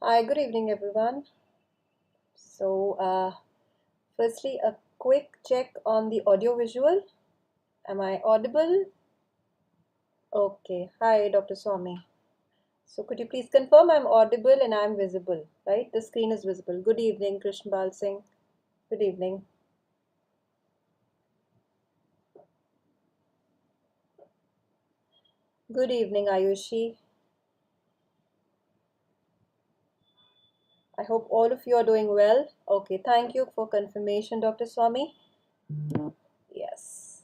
Hi, good evening, everyone. Firstly, a quick check on the audio visual. Am I audible? Okay. Hi, Dr. Swami. So, could you please confirm I'm audible and I'm visible, right? The screen is visible. Good evening, Krishnpal Singh. Good evening. Good evening, Ayushi. I hope all of you are doing well. Okay, thank you for confirmation, Dr. Swami. Yes.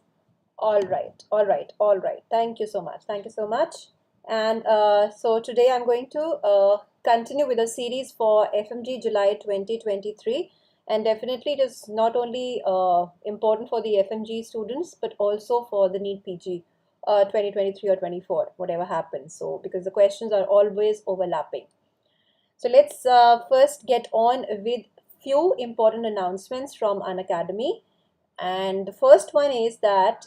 All right, all right, all right. Thank you so much. Thank you so much. And so today I'm going to continue with a series for FMG July 2023. And definitely it is not only important for the FMG students, but also for the NEET PG 2023 or 24, whatever happens. So because the questions are always overlapping. So let's first get on with few important announcements from Unacademy. And the first one is that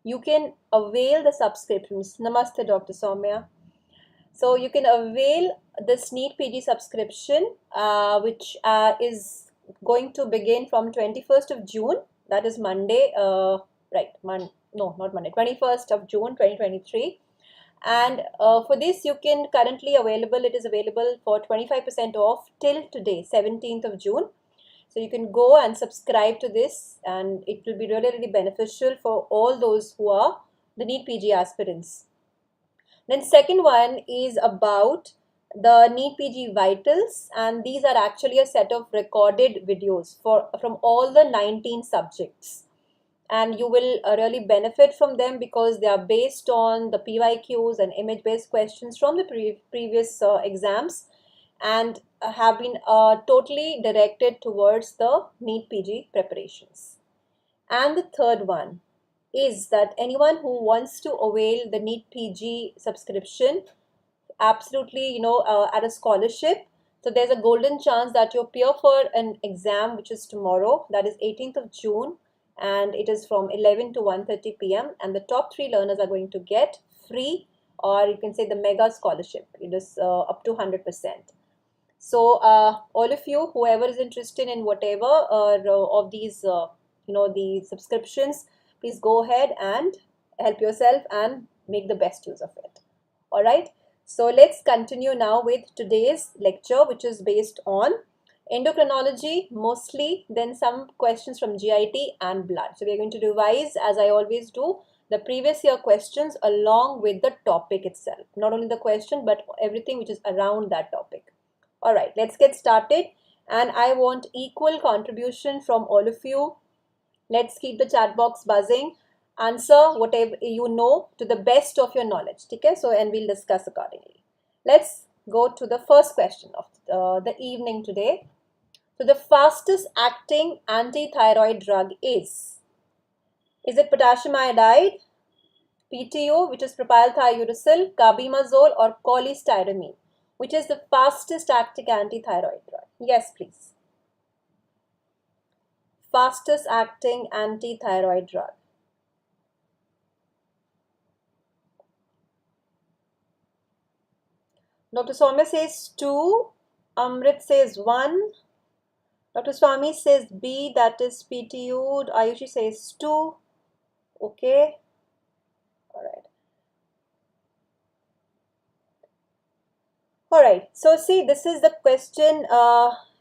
you can avail the subscriptions. Namaste, Dr. Soumya. So you can avail this NEET PG subscription, which is going to begin from 21st of June. That is Monday, right? No, not Monday. 21st of June, 2023. And for this, you can currently available. It is available for 25% off till today, 17th of June. So you can go and subscribe to this, and it will be really, really beneficial for all those who are the NEET PG aspirants. Then second one is about the NEET PG Vitals, and these are actually a set of recorded videos from all the 19 subjects. And you will really benefit from them because they are based on the PYQs and image-based questions from the previous exams, and have been totally directed towards the NEET PG preparations. And the third one is that anyone who wants to avail the NEET PG subscription, absolutely, at a scholarship. So there's a golden chance that you appear for an exam, which is tomorrow, that is 18th of June, and it is from 11 to 1:30 p.m. And the top 3 learners are going to get free, or you can say the mega scholarship. It is up to 100%. So all of you, whoever is interested in whatever of these, the subscriptions, please go ahead and help yourself and make the best use of it. All right. So let's continue now with today's lecture, which is based on endocrinology mostly, then some questions from GIT and blood. So we are going to revise, as I always do, the previous year questions along with the topic itself. Not only the question, but everything which is around that topic. All right, let's get started. And I want equal contribution from all of you. Let's keep the chat box buzzing. Answer whatever you know to the best of your knowledge. Okay? So, and we'll discuss accordingly. Let's go to the first question of the evening today. So, the fastest acting anti-thyroid drug is it potassium iodide, PTO, which is propylthiouracil, carbimazole, or cholestyramine? Which is the fastest acting anti-thyroid drug? Yes, please. Fastest acting anti-thyroid drug. Dr. Soumya says 2. Amrit says 1. Dr. Swami says B, that is PTU. Ayushi says 2. Okay. All right. All right. So see, this is the question.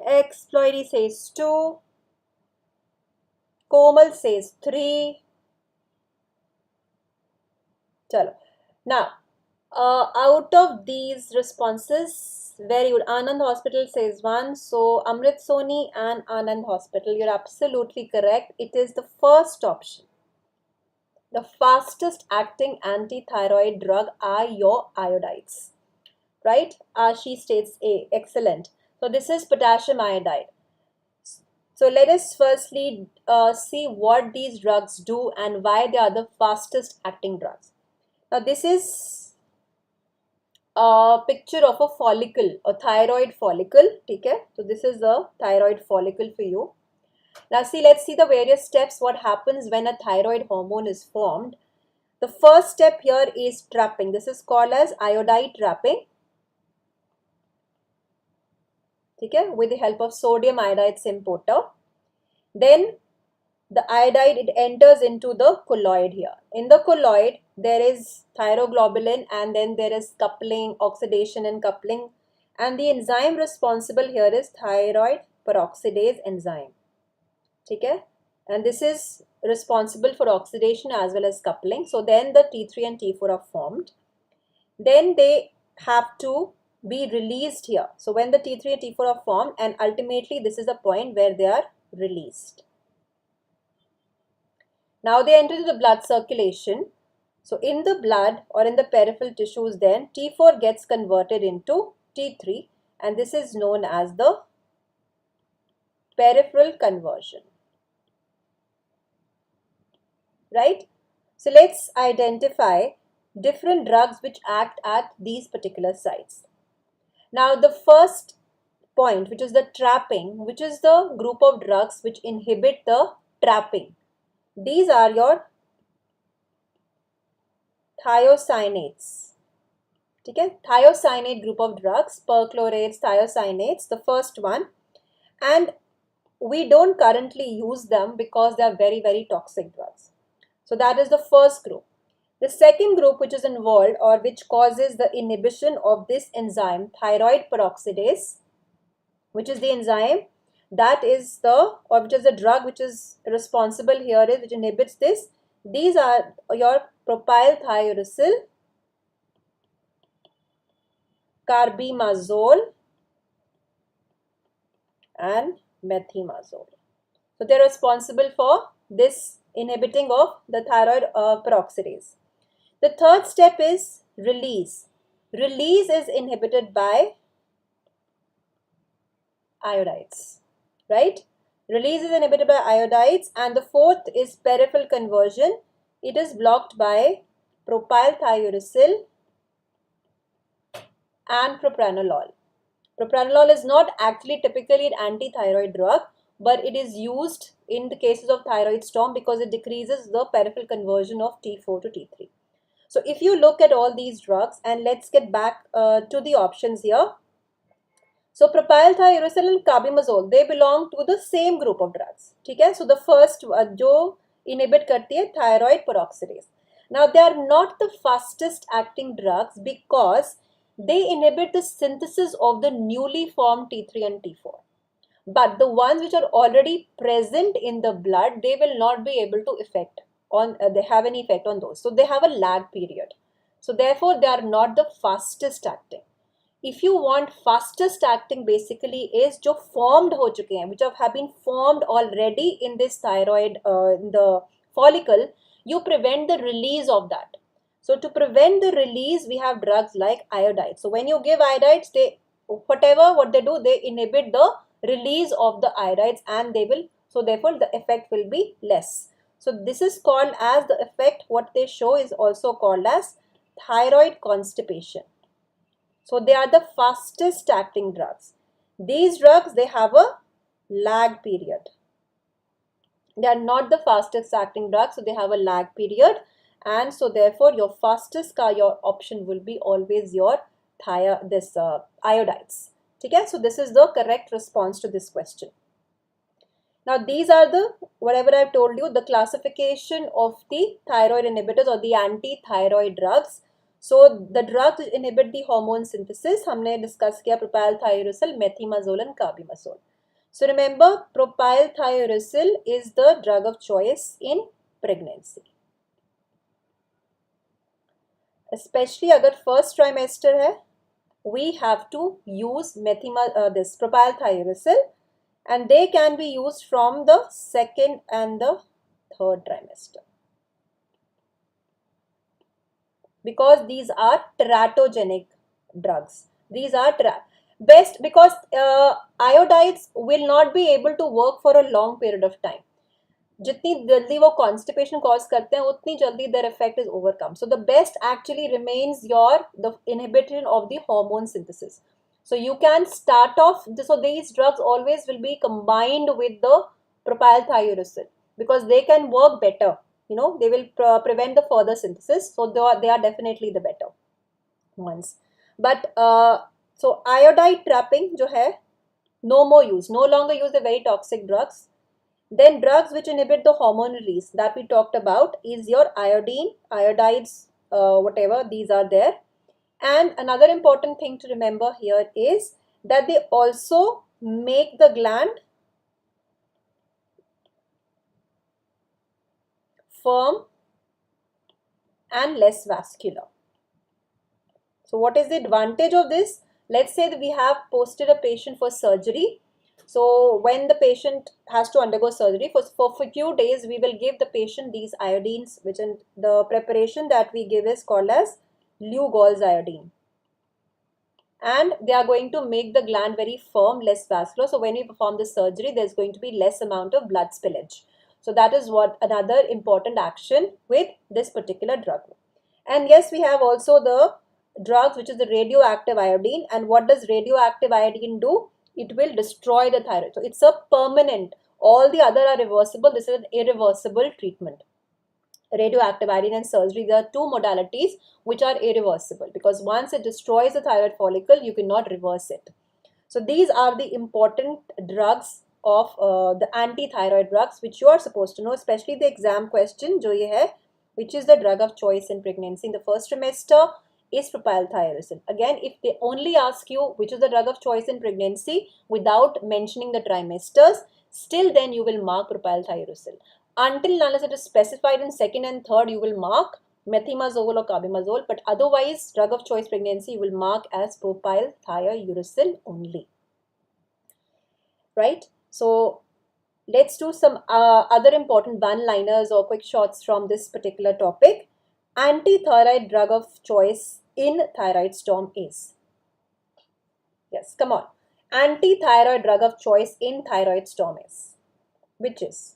Exploity says 2. Komal says 3. Chalo. Now, out of these responses, very good. Anand Hospital says 1. So, Amrit Soni and Anand Hospital, you're absolutely correct. It is the first option. The fastest acting anti-thyroid drug are your iodides, right? She states A. Excellent. So, this is potassium iodide. So, let us firstly see what these drugs do and why they are the fastest acting drugs. Now, this is a picture of a follicle, a thyroid follicle. Okay? So this is the thyroid follicle for you. Now see, let's see the various steps. What happens when a thyroid hormone is formed? The first step here is trapping. This is called as iodide trapping. ठीक है, with the help of sodium iodide symporter. Then the iodide, it enters into the colloid here. In the colloid, there is thyroglobulin, and then there is coupling, oxidation and coupling. And the enzyme responsible here is thyroid peroxidase enzyme. Okay? And this is responsible for oxidation as well as coupling. So then the T3 and T4 are formed. Then they have to be released here. So when the T3 and T4 are formed, and ultimately this is the point where they are released. Now they enter into the blood circulation. So in the blood or in the peripheral tissues, then T4 gets converted into T3, and this is known as the peripheral conversion. Right? So let's identify different drugs which act at these particular sites. Now the first point, which is the trapping, which is the group of drugs which inhibit the trapping. These are your thiocyanate. Okay? Thiocyanate group of drugs, perchlorates, thiocyanate, the first one. And we don't currently use them because they are very, very toxic drugs. So that is the first group. The second group which is involved or which causes the inhibition of this enzyme, thyroid peroxidase, which is the enzyme that is the, or which is the drug which is responsible here is, which inhibits this. These are your propylthiouracil, carbimazole and methimazole. So they are responsible for this inhibiting of the thyroid peroxidase. The third step is release. Release is inhibited by iodides, right? Release is inhibited by iodides. And the fourth is peripheral conversion. It is blocked by propylthiouracil and propranolol. Propranolol is not actually typically an anti-thyroid drug, but it is used in the cases of thyroid storm because it decreases the peripheral conversion of T4 to T3. So if you look at all these drugs, and let's get back to the options here. So propylthiouracil and carbimazole, they belong to the same group of drugs. Okay? So the first जो inhibit करती है thyroid peroxidase. Now they are not the fastest acting drugs because they inhibit the synthesis of the newly formed T3 and T4. But the ones which are already present in the blood, they will not be able to affect on they have any effect on those. So they have a lag period. So therefore they are not the fastest acting. If you want fastest acting, basically is जो formed हो चुके हैं, which have been formed already in this thyroid in the follicle, you prevent the release of that. So to prevent the release, we have drugs like iodides. So when you give iodides, they what they do, they inhibit the release of the iodides, and they will, so therefore the effect will be less. So this is called as the effect, what they show is also called as thyroid constipation. So they are the fastest acting drugs. These drugs, they have a lag period. They are not the fastest acting drugs, so they have a lag period, and so therefore your fastest your option will be always your iodides. Okay? So this is the correct response to this question. Now these are the, whatever I have told you, the classification of the thyroid inhibitors or the anti-thyroid drugs. So the drugs which inhibit the hormone synthesis, हमने discuss किया propylthiouracil, methimazole and carbimazole. So remember, propylthiouracil is the drug of choice in pregnancy. Especially अगर first trimester है, we have to use this propylthiouracil, and they can be used from the second and the third trimester. Because these are teratogenic drugs. These are best because iodides will not be able to work for a long period of time. जितनी जल्दी वो constipation cause करते हैं, उतनी जल्दी their effect is overcome. So the best actually remains the inhibition of the hormone synthesis. So you can start off, so these drugs always will be combined with the propylthiouracil because they can work better. You know, they will prevent the further synthesis. So they are definitely the better ones. But so iodide trapping जो है, no more use, no longer use the very toxic drugs. Then drugs which inhibit the hormone release that we talked about is your iodine, iodides, whatever, these are there. And another important thing to remember here is that they also make the gland firm and less vascular. So what is the advantage of this? Let's say that we have posted a patient for surgery. So when the patient has to undergo surgery, for a few days, we will give the patient these iodines, which in the preparation that we give is called as Lugol's iodine. And they are going to make the gland very firm, less vascular. So when we perform the surgery, there's going to be less amount of blood spillage. So that is what another important action with this particular drug. And yes, we have also the drugs which is the radioactive iodine. And what does radioactive iodine do? It will destroy the thyroid. So it's a permanent. All the other are reversible. This is an irreversible treatment. Radioactive iodine and surgery, there are two modalities which are irreversible, because once it destroys the thyroid follicle, you cannot reverse it. So these are the important drugs of the anti-thyroid drugs which you are supposed to know, especially the exam question jo ye hai, which is the drug of choice in pregnancy in the first trimester is propylthiouracil. Again, if they only ask you which is the drug of choice in pregnancy without mentioning the trimesters, still then you will mark propylthiouracil. Until unless it is specified in second and third, you will mark methimazole or carbimazole, but otherwise drug of choice pregnancy you will mark as propylthiouracil only. Right? So let's do some other important one-liners or quick shots from this particular topic. Anti-thyroid drug of choice in thyroid storm is. Yes, come on. Anti-thyroid drug of choice in thyroid storm is. Which is?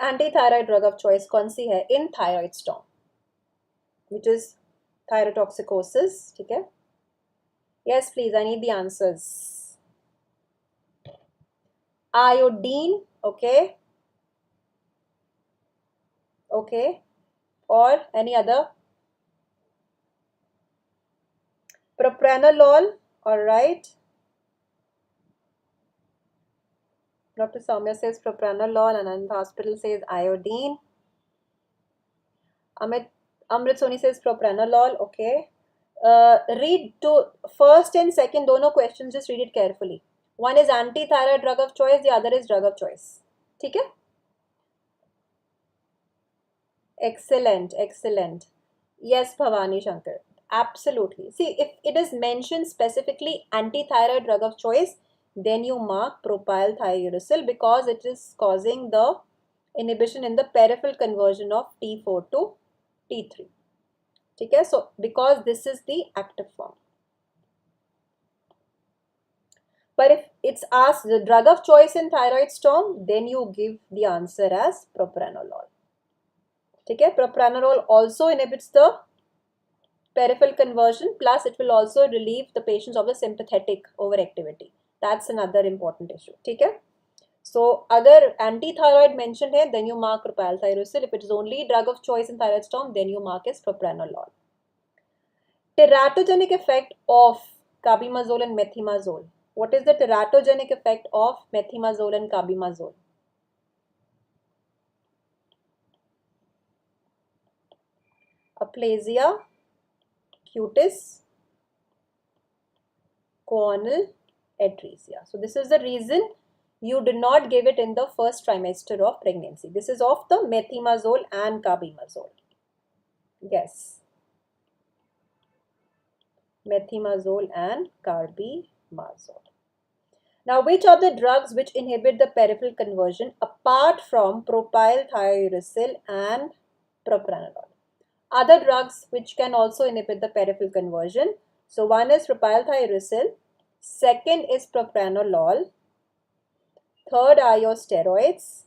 Anti-thyroid drug of choice कौन सी है in thyroid storm, which is thyrotoxicosis. ठीक है? Yes, please, I need the answers. Iodine, okay. Okay. Or any other? Propranolol, alright. Dr. Soumya says propranolol, Anand Hospital says iodine. Amrit Soni says propranolol, okay. Read to first and second dono questions, just read it carefully. One is anti-thyroid drug of choice, the other is drug of choice. ठीक है? Excellent, excellent. Yes, Bhavani Shankar. Absolutely. See, if it is mentioned specifically anti-thyroid drug of choice, then you mark propylthiouracil because it is causing the inhibition in the peripheral conversion of T4 to T3. Okay, so because this is the active form. But if it's asked the drug of choice in thyroid storm, then you give the answer as propranolol. Okay, propranolol also inhibits the peripheral conversion, plus it will also relieve the patients of the sympathetic overactivity. That's another important issue. Okay? So, agar anti-thyroid mentioned hai, then you mark propylthiouracil. If it is only drug of choice in thyroid storm, then you mark as propranolol. Teratogenic effect of carbimazole and methimazole. What is the teratogenic effect of methimazole and carbimazole? Aplasia, cutis, choanal atresia. So this is the reason you did not give it in the first trimester of pregnancy. This is of the methimazole and carbimazole. Yes. Methimazole and carbimazole. Now, which are the drugs which inhibit the peripheral conversion apart from propylthiouracil and propranolol? Other drugs which can also inhibit the peripheral conversion. So, one is propylthiouracil, second is propranolol, third are your steroids,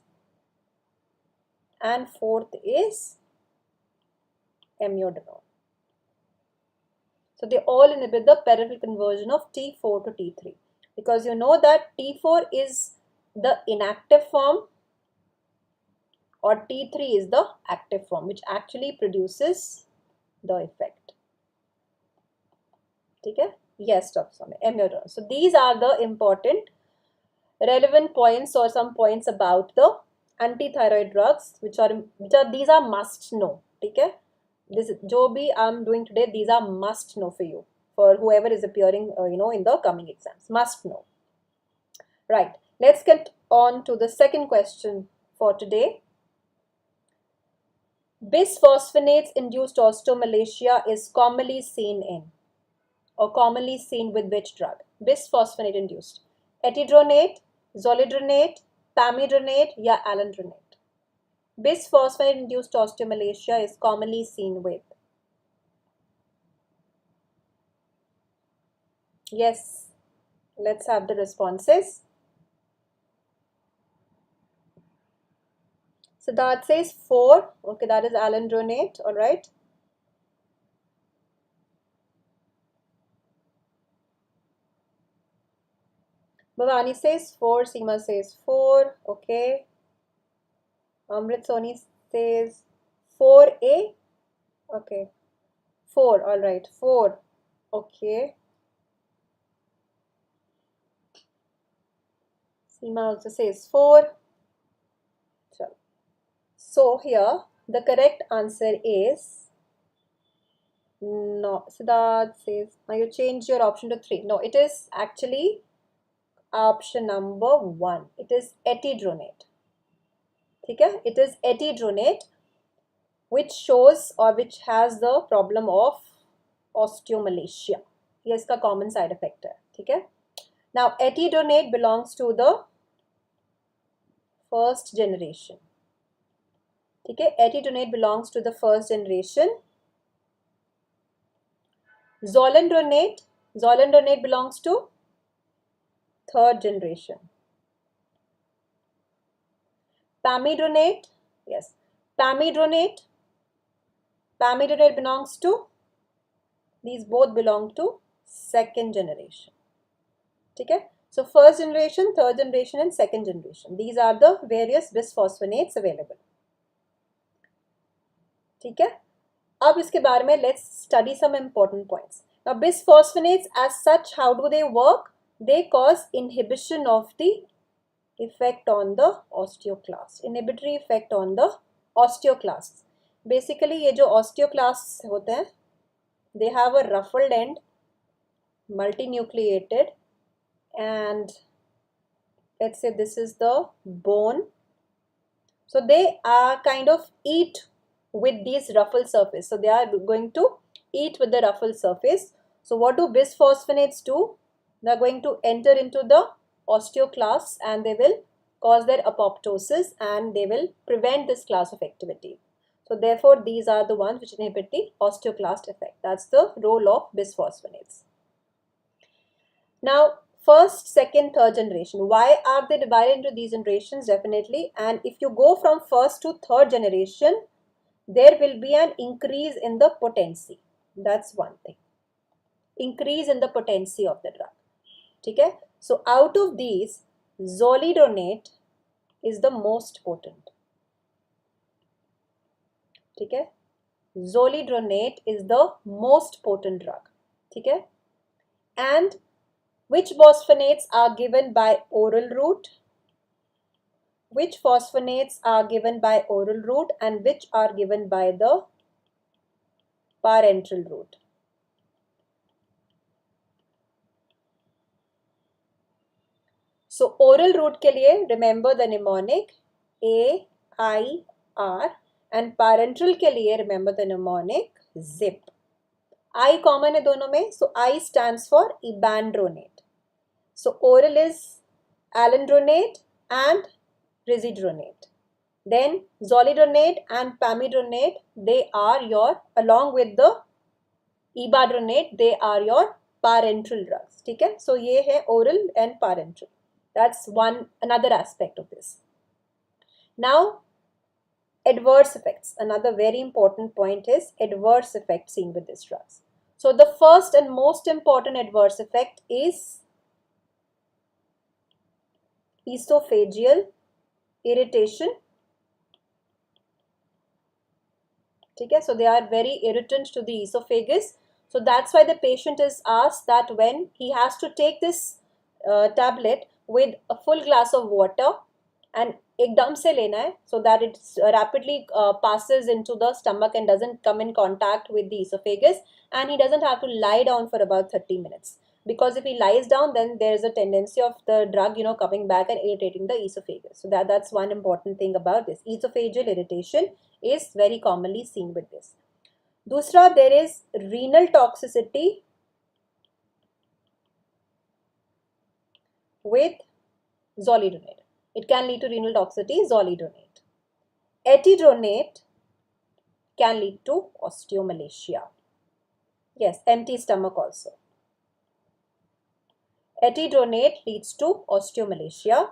and fourth is amiodarone. So, they all inhibit the peripheral conversion of T4 to T3. Because you know that T4 is the inactive form or T3 is the active form, which actually produces the effect. ठीक है, yes Dr. Swami, amiodarone. So these are the important relevant points or some points about the anti-thyroid drugs which are these are must know. ठीक है, this जो भी I'm doing today, these are must know for you, for whoever is appearing in the coming exams, must know. Right, let's get on to the second question for today. Bisphosphonates induced osteomalacia is commonly seen in, or commonly seen with which drug? Bisphosphonate induced, etidronate, zoledronate, pamidronate या alendronate. Bisphosphonate induced osteomalacia is commonly seen with, yes, let's have the responses. Siddharth says 4, okay, that is alendronate, all right. Bhavani says 4, Seema says 4, okay. Amrit Soni says 4A, okay. 4, all right, 4, okay. Seema also says 4. So here the correct answer is, no, Siddharth says, now you change your option to 3. No, it is actually option number 1. It is etidronate. Okay? It is etidronate which shows or which has the problem of osteomalacia. ये इसका common side effect है. Okay? Now etidronate belongs to the first generation. Okay? Etidronate belongs to the first generation. Zoledronate belongs to third generation. Pamidronate, yes, pamidronate belongs to, these both belong to second generation. Okay? So first generation, third generation and second generation. These are the various bisphosphonates available. ठीक है, अब इसके बारे में let's study some important points. Now bisphosphonates as such, how do they work? They cause inhibition of the effect on the osteoclast, inhibitory effect on the osteoclasts. Basically ये जो osteoclasts होते हैं, they have a ruffled end, multinucleated, and let's say this is the bone. So they are kind of eat with these ruffled surface. So they are going to eat with the ruffled surface. So what do bisphosphonates do? They are going to enter into the osteoclasts and they will cause their apoptosis and they will prevent this class of activity. So therefore these are the ones which inhibit the osteoclast effect. That's the role of bisphosphonates. Now first, second, third generation. Why are they divided into these generations? Definitely. And if you go from first to third generation, there will be an increase in the potency. That's one thing. Increase in the potency of the drug. Okay? So out of these, zoledronate is the most potent. Okay? Zoledronate is the most potent drug. Okay? And which phosphonates are given by oral route? Which phosphonates are given by oral route and which are given by the parenteral route? So oral route के लिए remember the mnemonic A, I, R, and parenteral के लिए remember the mnemonic ZIP. I common है दोनों में, so I stands for ibandronate. So oral is alendronate and risedronate. Then zoledronate and pamidronate, they are your, along with the ibadronate, they are your parenteral drugs. Okay? So ये है oral and parenteral. That's another aspect of this. Now adverse effects. Another very important point is adverse effects seen with these drugs. So the first and most important adverse effect is esophageal irritation. Okay, so they are very irritant to the esophagus. So that's why the patient is asked that when he has to take this tablet with a full glass of water and एकदम से लेना है, so that it rapidly passes into the stomach and doesn't come in contact with the esophagus, and he doesn't have to lie down for about 30 minutes, because if he lies down, then there's a tendency of the drug, coming back and irritating the esophagus. So that's one important thing about this. Esophageal irritation is very commonly seen with this. Dusra, there is renal toxicity with zoledronate. It can lead to renal toxicity, zoledronate. Etidronate can lead to osteomalacia. Yes, empty stomach also. Etidronate leads to osteomalacia.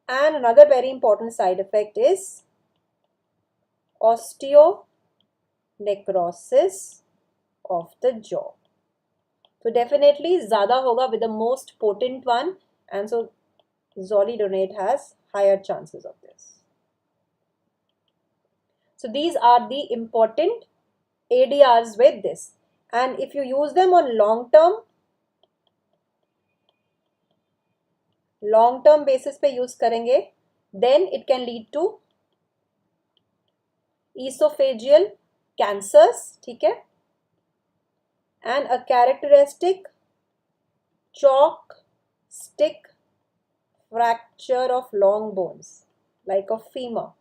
And another very important side effect is osteonecrosis of the jaw. So definitely ज़्यादा होगा with the most potent one, and so zoledronate has higher chances of this. So these are the important ADRs with this, and if you use them on long term basis पे use करेंगे, then it can lead to esophageal cancers, ठीक है, and a characteristic chalk stick fracture of long bones, like a femur,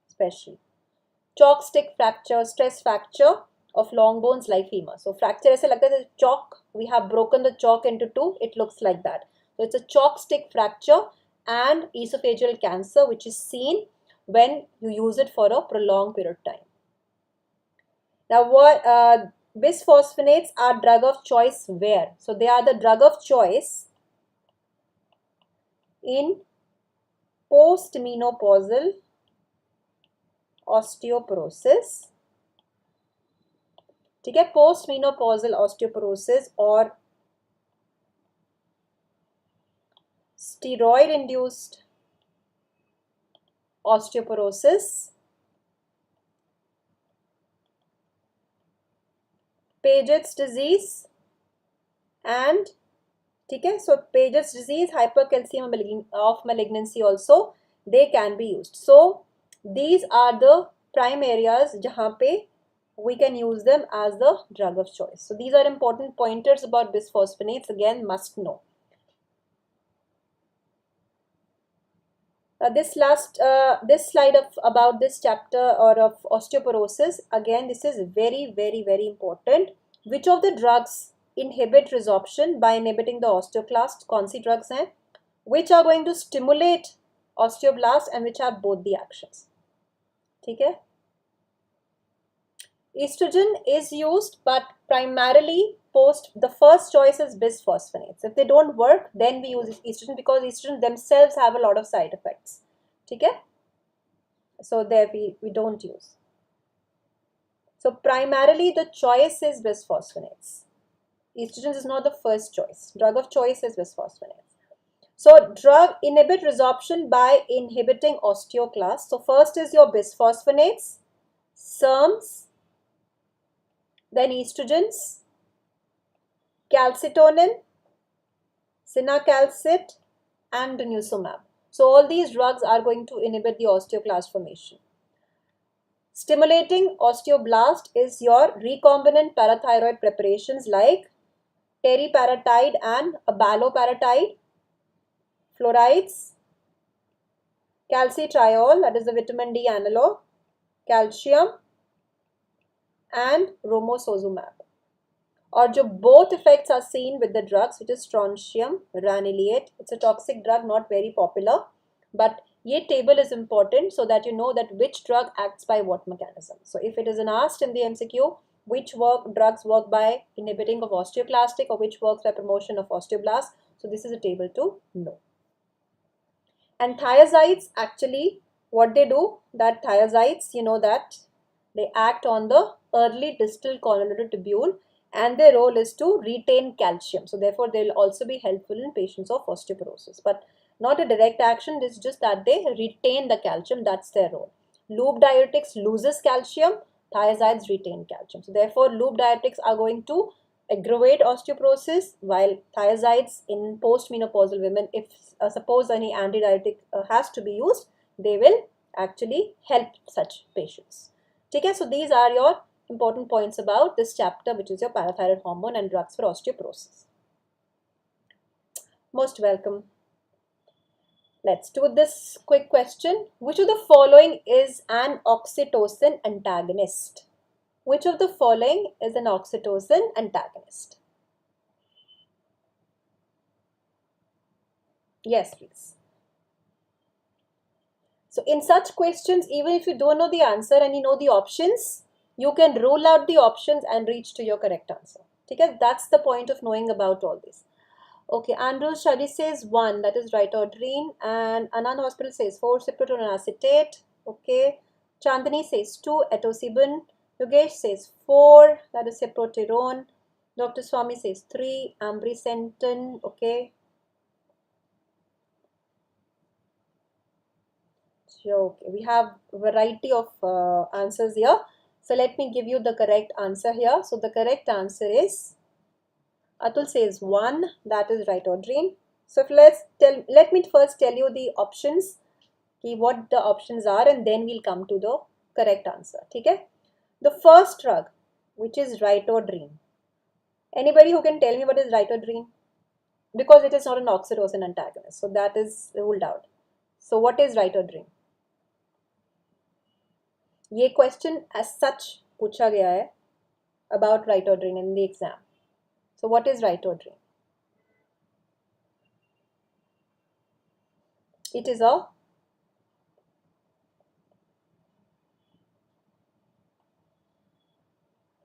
especially chalk stick fracture, stress fracture of long bones like femur. So fracture ऐसे लगता है chalk, we have broken the chalk into two, it looks like that. So it's a chalk stick fracture and esophageal cancer, which is seen when you use it for a prolonged period of time. Now what bisphosphonates are drug of choice where? So they are the drug of choice in postmenopausal osteoporosis, ठीक है, postmenopausal osteoporosis or steroid induced osteoporosis, Paget's disease, and ठीक है, so Paget's disease, hypercalcemia of malignancy also, they can be used. So these are the prime areas जहाँ पे we can use them as the drug of choice. So these are important pointers about bisphosphonates, again must know. This slide about this chapter or of osteoporosis, again this is very important. Which of the drugs inhibit resorption by inhibiting the osteoclast? कौन सी drugs हैं? Which are going to stimulate osteoblast and which have both the actions? ठीक है? Estrogen is used, but primarily the first choice is bisphosphonates. If they don't work, then we use estrogen, because estrogen themselves have a lot of side effects. Okay? So there we don't use. So primarily the choice is bisphosphonates. Estrogen is not the first choice. Drug of choice is bisphosphonates. So drug inhibit resorption by inhibiting osteoclast. So first is your bisphosphonates, SERMs, then estrogens, calcitonin, cinacalcet, and denosumab. So all these drugs are going to inhibit the osteoclast formation. Stimulating osteoblast is your recombinant parathyroid preparations like teriparatide and abaloparatide, fluorides, calcitriol, that is the vitamin D analog, calcium, and romosozumab. Or jo both effects are seen with the drugs, which is strontium ranelate. It's a toxic drug, not very popular, but ye table is important so that you know that which drug acts by what mechanism. So if it is asked in the MCQ, which drugs work by inhibiting of osteoclastic or which works by promotion of osteoblast, so this is a table to know. And thiazides, actually what they do, that thiazides, you know that they act on the early distal convoluted tubule, and their role is to retain calcium. So therefore they will also be helpful in patients of osteoporosis, but not a direct action. It's just that they retain the calcium, that's their role. Loop diuretics loses calcium, Thiazides retain calcium. So therefore, loop diuretics are going to aggravate osteoporosis, while thiazides in postmenopausal women, if suppose any antidiuretic has to be used, they will actually help such patients. Okay, so these are your important points about this chapter, which is your parathyroid hormone and drugs for osteoporosis. Most welcome. Let's do this quick question. Which of the following is an oxytocin antagonist? Which of the following is an oxytocin antagonist? Yes, please. So in such questions, even if you don't know the answer and you know the options, you can rule out the options and reach to your correct answer. Okay, that's the point of knowing about all this. Okay, Andrew Shadi says 1, that is Rytodrine, and Anand Hospital says 4, cyproterone acetate. Okay, Chandani says 2, atosibin. Yogesh says 4, that is cyproterone. Dr. Swami says 3, ambrisentan. Okay. Okay, we have variety of answers here. So let me give you the correct answer here. So the correct answer is, Atul says 1, that is Rytodrine. So if let me first tell you the options, what the options are, and then we'll come to the correct answer. Okay? The first drug, which is Rytodrine. Anybody who can tell me what is Rytodrine? Because it is not an oxytocin antagonist, so that is ruled out. So what is Rytodrine? ये question as such पूछा गया है about ritodrine in the exam. So what is ritodrine? It is a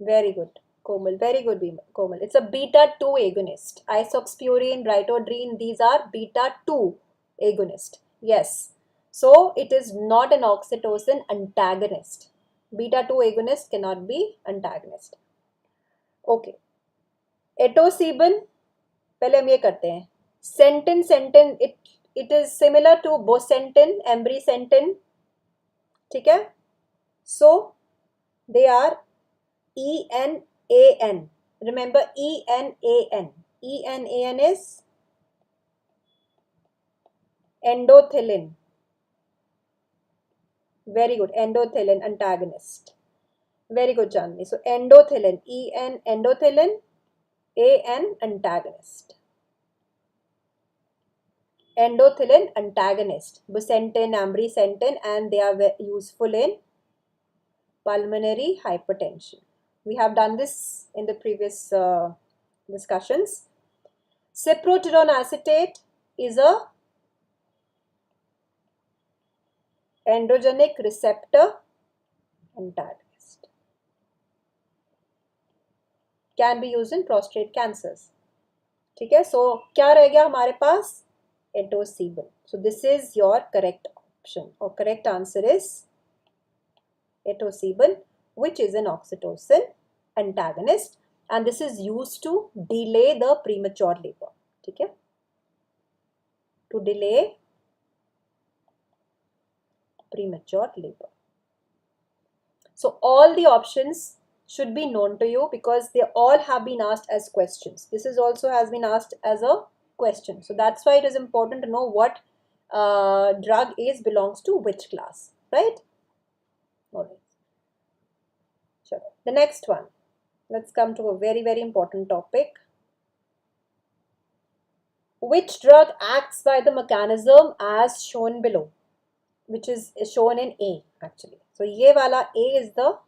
very good, Komal. Very good, Komal. It's a beta 2 agonist. Isoxpurin, Rytodrine, these are beta 2 agonist. Yes. So it is not an oxytocin antagonist. Beta 2 agonist cannot be antagonist. Okay. Etosibin, पहले हम ये करते हैं. Centin, it is similar to bosentan, ambrisentan. ठीक है? So they are ENAN. Remember ENAN. ENAN is endothelin. Very good. Endothelin antagonist. Very good, Chandni. So endothelin. Endothelin. AN antagonist. Endothelin antagonist. Bosentan, ambrisentan, and they are useful in pulmonary hypertension. We have done this in the previous discussions. Cyproterone acetate is a androgenic receptor antagonist. Can be used in prostate cancers. ठीक है, so क्या रह गया हमारे पास? Etosibin. So this is your correct option, or correct answer is etosibin, which is an oxytocin antagonist, and this is used to delay the premature labor. ठीक है, to delay premature labor. So all the options should be known to you because they all have been asked as questions. This is also has been asked as a question. So that's why it is important to know what drug belongs to which class, right? All right. Sure. The next one. Let's come to a very, very important topic. Which drug acts by the mechanism as shown below? Which is shown in A actually. So ye wala A is the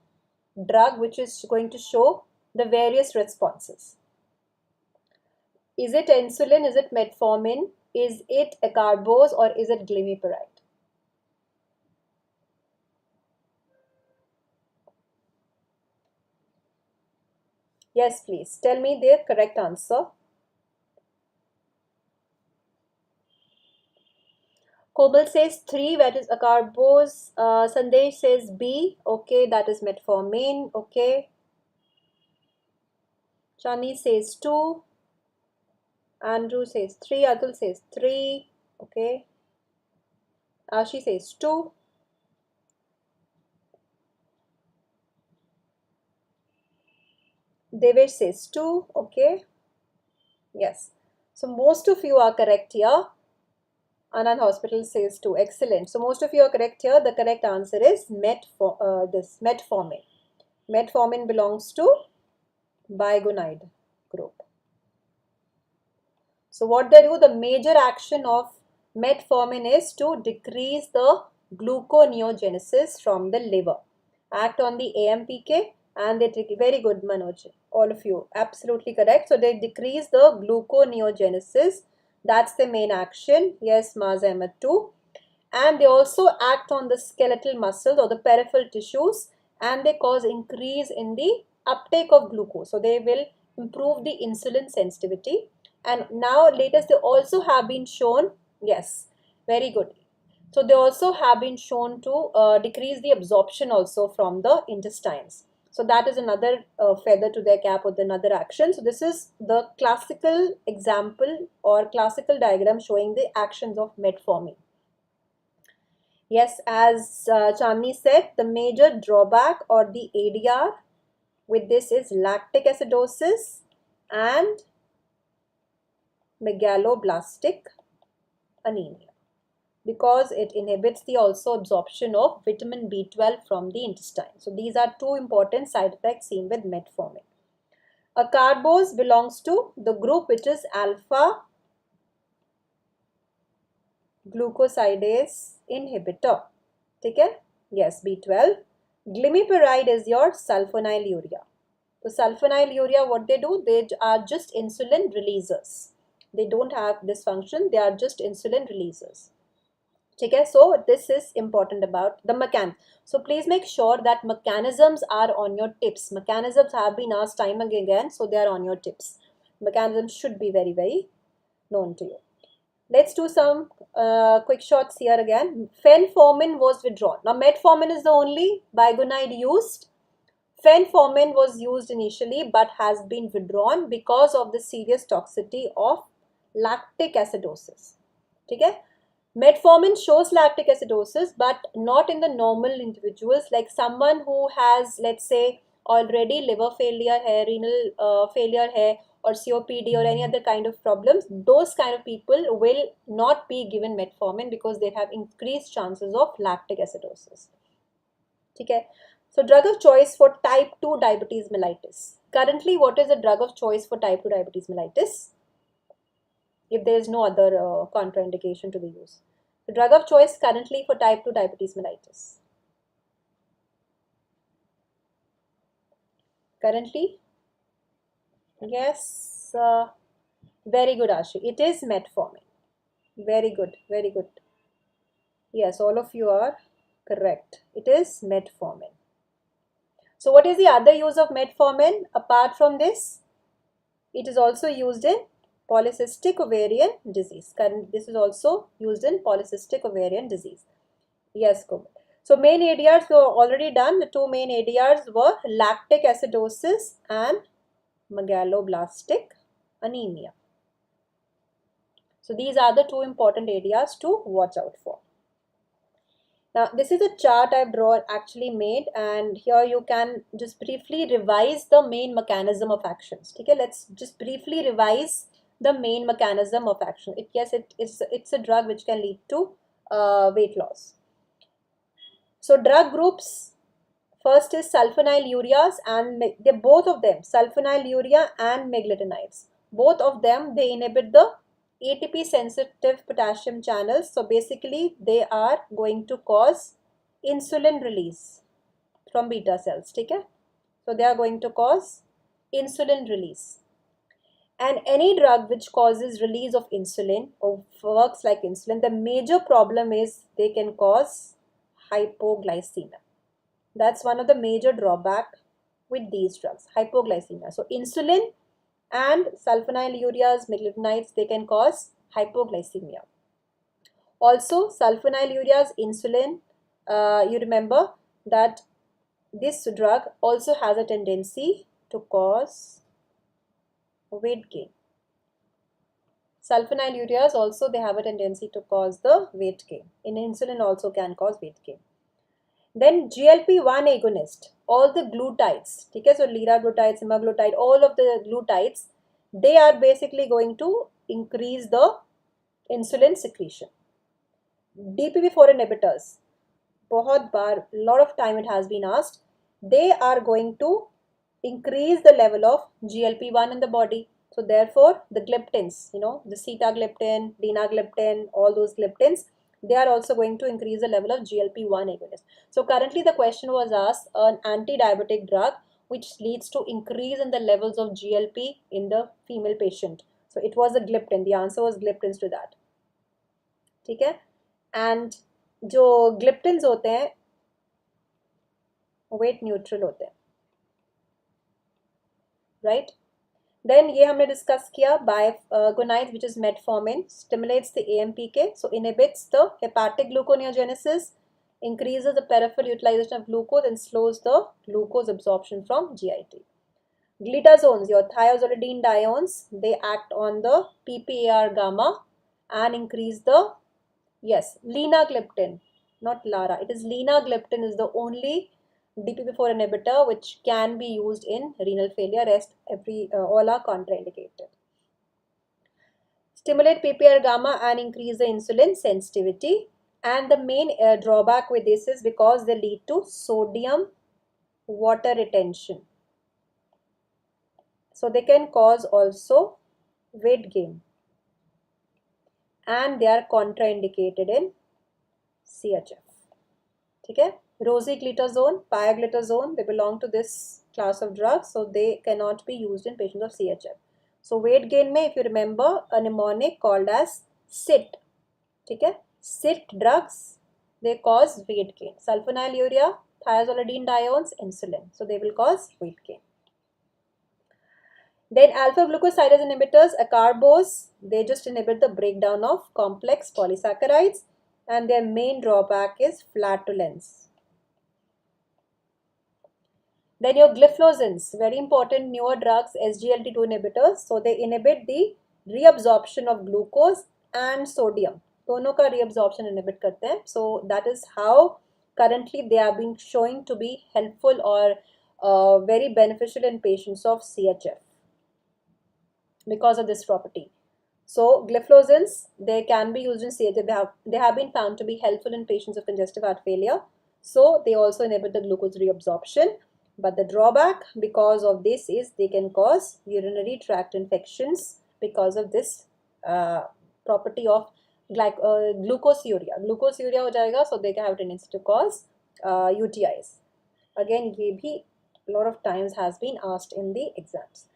drug which is going to show the various responses. Is it insulin? Is it metformin? Is it acarbose or is it glimepiride? Yes, please tell me the correct answer. Komal says 3, that is acarbose. Sandesh says B. Okay, that is metformin. Okay. Chani says 2. Andrew says 3. Atul says 3. Okay. Ashi says 2. Devesh says 2. Okay. Yes. So most of you are correct here. Anand Hospital says 2. Excellent. So most of you are correct here. The correct answer is metformin. Metformin belongs to biguanide group. So what they do, the major action of metformin is to decrease the gluconeogenesis from the liver. Act on the AMPK and they very good Manoj, all of you, absolutely correct. So they decrease the gluconeogenesis. That's the main action. Yes, Maz Ahmed too. And they also act on the skeletal muscles or the peripheral tissues and they cause increase in the uptake of glucose. So they will improve the insulin sensitivity. And now latest they also have been shown, yes, very good. So they also have been shown to decrease the absorption also from the intestines. So that is another feather to their cap or another action. So this is the classical example or classical diagram showing the actions of metformin. Yes, as Chandni said, the major drawback or the ADR with this is lactic acidosis and megaloblastic anemia because it inhibits the also absorption of vitamin B12 from the intestine. So these are two important side effects seen with metformin. Acarbose belongs to the group which is alpha glucosidase inhibitor. Okay? Yes, B12. Glimepiride is your sulfonylurea. So sulfonylurea, what they do, they are just insulin releasers. They don't have this function, they are just insulin releasers. Okay, so this is important about the mechanism. So please make sure that mechanisms are on your tips. Mechanisms have been asked time and again, so they are on your tips. Mechanisms should be very, very known to you. Let's do some quick shots here again. Fenformin was withdrawn. Now metformin is the only biguanide used. Fenformin was used initially but has been withdrawn because of the serious toxicity of lactic acidosis. Okay? Metformin shows lactic acidosis but not in the normal individuals, like someone who has, let's say, already liver failure hai, renal failure hai, or COPD or any other kind of problems. Those kind of people will not be given metformin because they have increased chances of lactic acidosis. Okay? So drug of choice for type 2 diabetes mellitus. Currently, what is the drug of choice for type 2 diabetes mellitus? If there is no other contraindication to the use. The drug of choice currently for type 2 diabetes mellitus. Currently? Yes. Very good, Ashi. It is metformin. Very good. Very good. Yes, all of you are correct. It is metformin. So what is the other use of metformin apart from this? It is also used in polycystic ovarian disease. This is also used in polycystic ovarian disease. Yes, good. So main ADRs were already done. The two main ADRs were lactic acidosis and megaloblastic anemia. So these are the two important ADRs to watch out for. Now this is a chart I've actually made, and here you can just briefly revise the main mechanism of actions. Okay, let's just briefly revise the main mechanism of action. It's a drug which can lead to weight loss. So drug groups, first is sulfonylureas, and they both of them, sulfonylurea and meglitinides, both of them, they inhibit the ATP sensitive potassium channels. So basically they are going to cause insulin release from beta cells. Okay? So they are going to cause insulin release. And any drug which causes release of insulin or works like insulin, the major problem is they can cause hypoglycemia. That's one of the major drawback with these drugs, hypoglycemia. So insulin and sulfonylureas, meglitinides, they can cause hypoglycemia. Also sulfonylureas, insulin, you remember that this drug also has a tendency to cause weight gain. Sulfonylureas also, they have a tendency to cause the weight gain. In insulin also can cause weight gain. Then GLP-1 agonist all the glutides, ठीक है, so liraglutide, semaglutide, all of the glutides, they are basically going to increase the insulin secretion. DPP4 inhibitors, बहुत बार, lot of time it has been asked, they are going to increase the level of GLP-1 in the body. So therefore, the gliptins, the sitagliptin, linagliptin, all those gliptins, they are also going to increase the level of GLP-1 agonist. So currently the question was asked, an anti-diabetic drug which leads to increase in the levels of GLP in the female patient. So it was a gliptin. The answer was gliptins to that. ठीक है? And जो gliptins होते हैं, weight neutral होते हैं, right? Then ये हमने discuss किया, bigonide, which is metformin, stimulates the AMPK, so inhibits the hepatic gluconeogenesis, increases the peripheral utilization of glucose and slows the glucose absorption from GIT. Glitazones, your thiazolidinediones, they act on the PPAR gamma and increase the, yes, linagliptin, not LARA. It is linagliptin is the only DPP4 inhibitor which can be used in renal failure. Rest all are contraindicated. Stimulate PPAR gamma and increase the insulin sensitivity. And the main drawback with this is because they lead to sodium water retention. So they can cause also weight gain. And they are contraindicated in CHF. Okay? Rosiglitazone, pioglitazone, they belong to this class of drugs, so they cannot be used in patients of CHF. So weight gain mein, if you remember, a mnemonic called as SIT. Okay? SIT drugs, they cause weight gain. Sulfonylurea, thiazolidinediones, insulin. So they will cause weight gain. Then alpha glucosidase inhibitors, acarbose, they just inhibit the breakdown of complex polysaccharides, and their main drawback is flatulence. Then your gliflozins, very important newer drugs, SGLT2 inhibitors. So they inhibit the reabsorption of glucose and sodium. दोनों का reabsorption inhibit करते हैं. So that is how currently they are being showing to be helpful or very beneficial in patients of CHF because of this property. So gliflozins, they can be used in CHF. They have been found to be helpful in patients of congestive heart failure. So they also inhibit the glucose reabsorption. But the drawback because of this is they can cause urinary tract infections because of this property of glucosuria. Glucosuria ho jayega, so they can have a tendency to cause UTIs. Again, ye bhi a lot of times has been asked in the exams.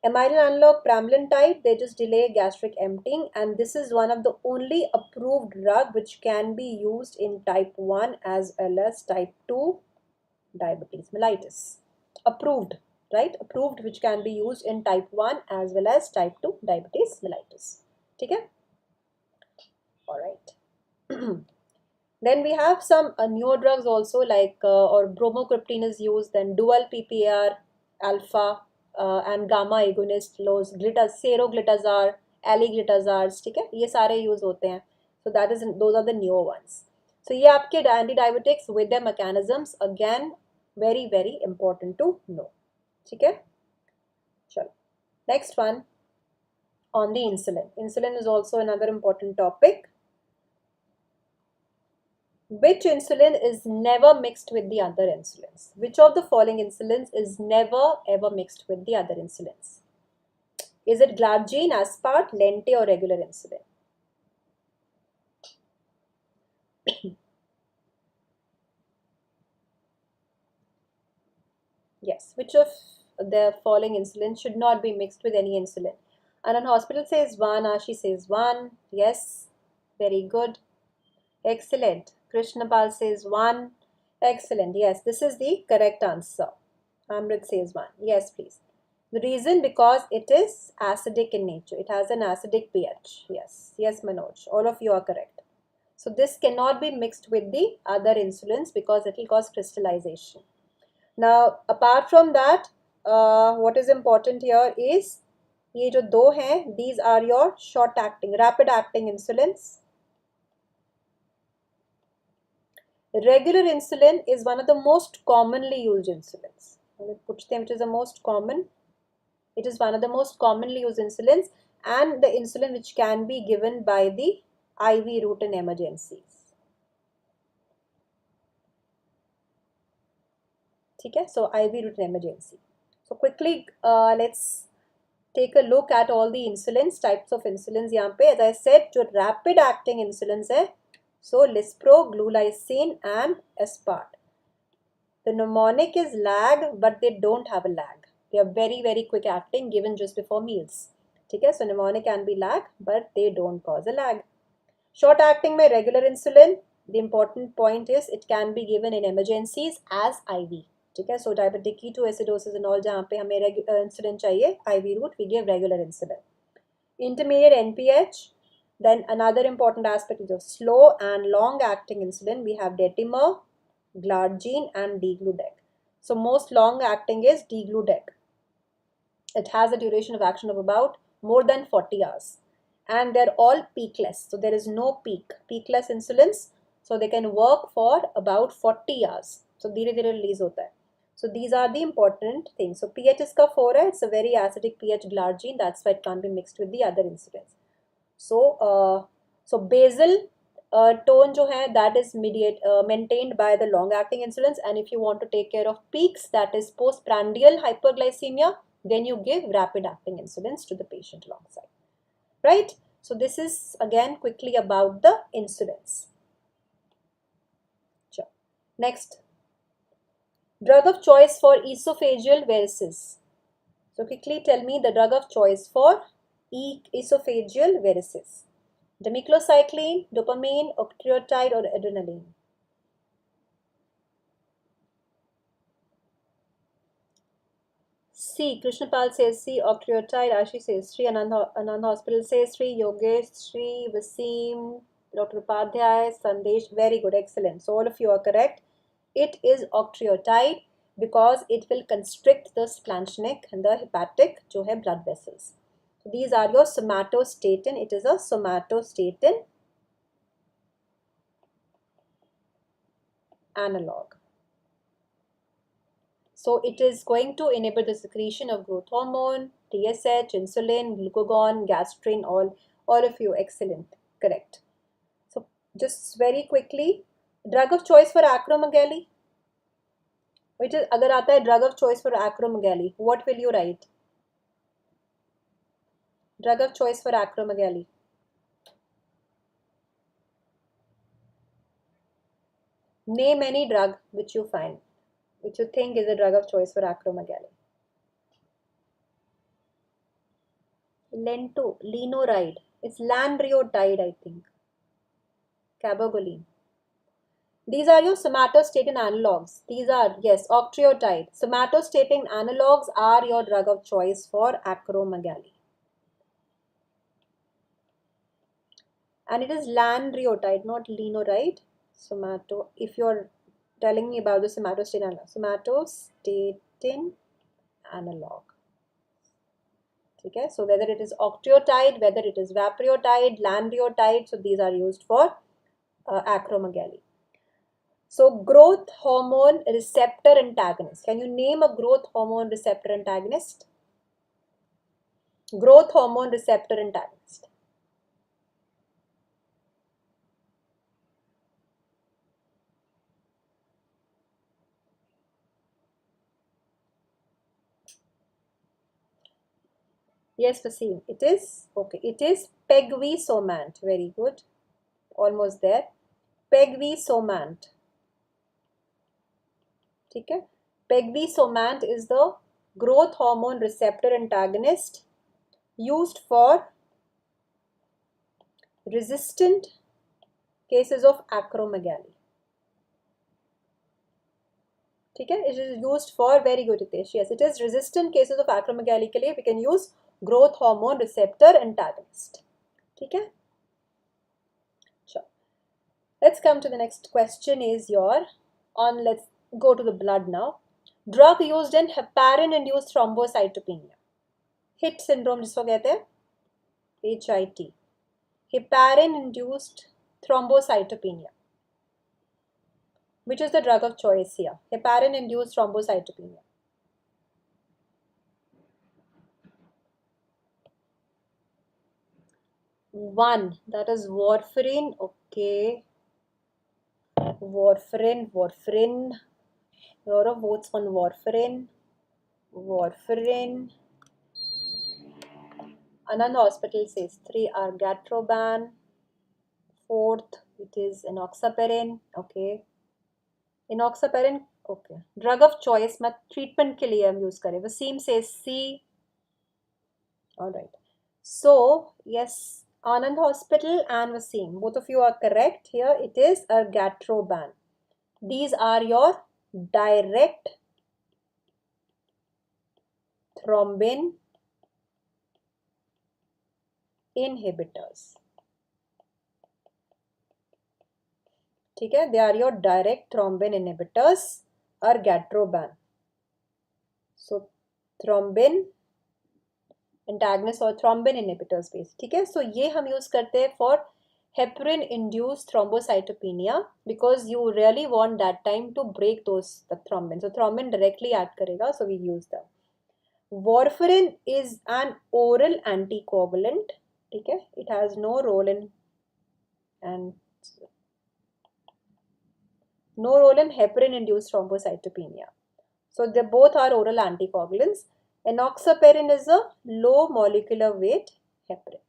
Amylin analog pramlintide, they just delay gastric emptying, and this is one of the only approved drug which can be used in type 1 as well as type 2 diabetes mellitus. Approved, right? Approved, which can be used in type 1 as well as type 2 diabetes mellitus. Okay? Alright. Then we have some newer drugs also, like or bromocriptine is used, then dual PPAR alpha and gamma agonist, seroglitazar, aliglitazars, ठीक है, ये सारे use होते हैं. So those are the newer ones. So ये आपके antidiabetics with their mechanisms, again very very important to know. ठीक है? चलो. Next one on the insulin. Insulin is also another important topic. Which insulin is never mixed with the other insulins? Which of the following insulins is never ever mixed with the other insulins? Is it glargine, aspart, lente, or regular insulin? Yes, which of the following insulin should not be mixed with any insulin? Anand Hospital says 1, Ashi says 1. Yes, very good. Excellent. Krishnapal says 1. Excellent. Yes, this is the correct answer. Amrit says 1. Yes, please. The reason, because it is acidic in nature. It has an acidic pH. Yes. Yes, Manoj. All of you are correct. So this cannot be mixed with the other insulins because it will cause crystallization. Now, apart from that, what is important here is ये जो दो हैं, these are your short acting, rapid acting insulins. Regular insulin is one of the most commonly used insulins. Which is the most common? It is one of the most commonly used insulins and the insulin which can be given by the IV route in emergencies. Okay, so IV route in emergency. So quickly, let's take a look at all the insulins, types of insulins यहाँ पे. As I said, जो rapid acting insulins है, so Lispro, Glulisine and Aspart. The mnemonic is lag, but they don't have a lag. They are very, very quick acting, given just before meals. Okay, so mnemonic can be lag, but they don't cause a lag. Short acting में regular insulin. The important point is it can be given in emergencies as IV. ठीक है, so diabetic ketoacidosis and all जहाँ पे हमें insulin चाहिए IV route, we give regular insulin. Intermediate NPH. Then another important aspect is of slow and long acting insulin. We have Detimer, Glargine and Degludec. So most long acting is Degludec. It has a duration of action of about more than 40 hours. And they're all peakless. So there is no peak. Peakless insulins. So they can work for about 40 hours. So धीरे धीरे release होता है. So these are the important things. So pH इसका 4 है. It's a very acidic pH glargine. That's why it can't be mixed with the other insulins. So basal tone जो है, that is maintained by the long acting insulins. And if you want to take care of peaks, that is postprandial hyperglycemia, then you give rapid acting insulins to the patient alongside. Right? So this is again quickly about the insulins. Sure. Next, drug of choice for esophageal varices. So quickly tell me the drug of choice for esophageal varices. Demiclocycline, dopamine, octreotide or adrenaline. C. Krishnapal says C. Octreotide. Ashi says 3. Anand Hospital says 3. Yogesh, 3. Vaseem, Dr. Upadhyay, Sandesh. Very good. Excellent. So all of you are correct. It is octreotide because it will constrict the splanchnic and the hepatic, जो है blood vessels. So these are your somatostatin. It is a somatostatin analog. So it is going to enable the secretion of growth hormone, TSH, insulin, glucagon, gastrin, all of you. Excellent. Correct. So just very quickly, drug of choice for acromegaly. Which is, अगर आता है drug of choice for acromegaly, what will you write? Drug of choice for acromegaly. Name any drug which you find, which you think is a drug of choice for acromegaly. Lento, lenoride. It's lanreotide, I think. Cabergoline. These are your somatostatin analogs. These are, yes, octreotide. Somatostatin analogs are your drug of choice for acromegaly. And it is lanreotide, not lenoride. If you're telling me about the somatostatin analog. Okay, so whether it is octreotide, whether it is vapreotide, lanreotide, so these are used for acromegaly. So growth hormone receptor antagonist. Can you name a growth hormone receptor antagonist? Growth hormone receptor antagonist. Yes, Vaseem. It is okay. It is pegvisomant. Very good. Almost there. Pegvisomant. Okay. Pegvisomant is the growth hormone receptor antagonist used for resistant cases of acromegaly. ठीक है? It is used for, very good Hitesh, yes, it is resistant cases of acromegaly के लिए we can use growth hormone receptor antagonist. ठीक है? Sure. Let's come to the next question is let's go to the blood now. Drug used in heparin induced thrombocytopenia. HIT syndrome जिसको कहते हैं HIT. Heparin induced thrombocytopenia. Which is the drug of choice here? Heparin induced thrombocytopenia. One, that is warfarin. Okay, warfarin. A lot of votes on warfarin. Anand Hospital says 3 are Gatroban. Fourth, it is enoxaparin. Okay, enoxaparin. Okay, drug of choice मैं treatment के लिए हम use करें. Wasim says C. All right. So yes, Anand Hospital and Wasim, both of you are correct. Here it is a Gatroban. These are your direct thrombin inhibitors. ठीक है, they are your direct thrombin inhibitors or Gatroban. So thrombin antagonist और thrombin inhibitors base. ठीक है, so ये हम use करते हैं for heparin induced thrombocytopenia because you really want that time to break the thrombin. So thrombin directly act करेगा, so we use them. Warfarin is an oral anticoagulant. ठीक है, it has no role in heparin induced thrombocytopenia. So they both are oral anticoagulants. Enoxaparin is a low molecular weight heparin.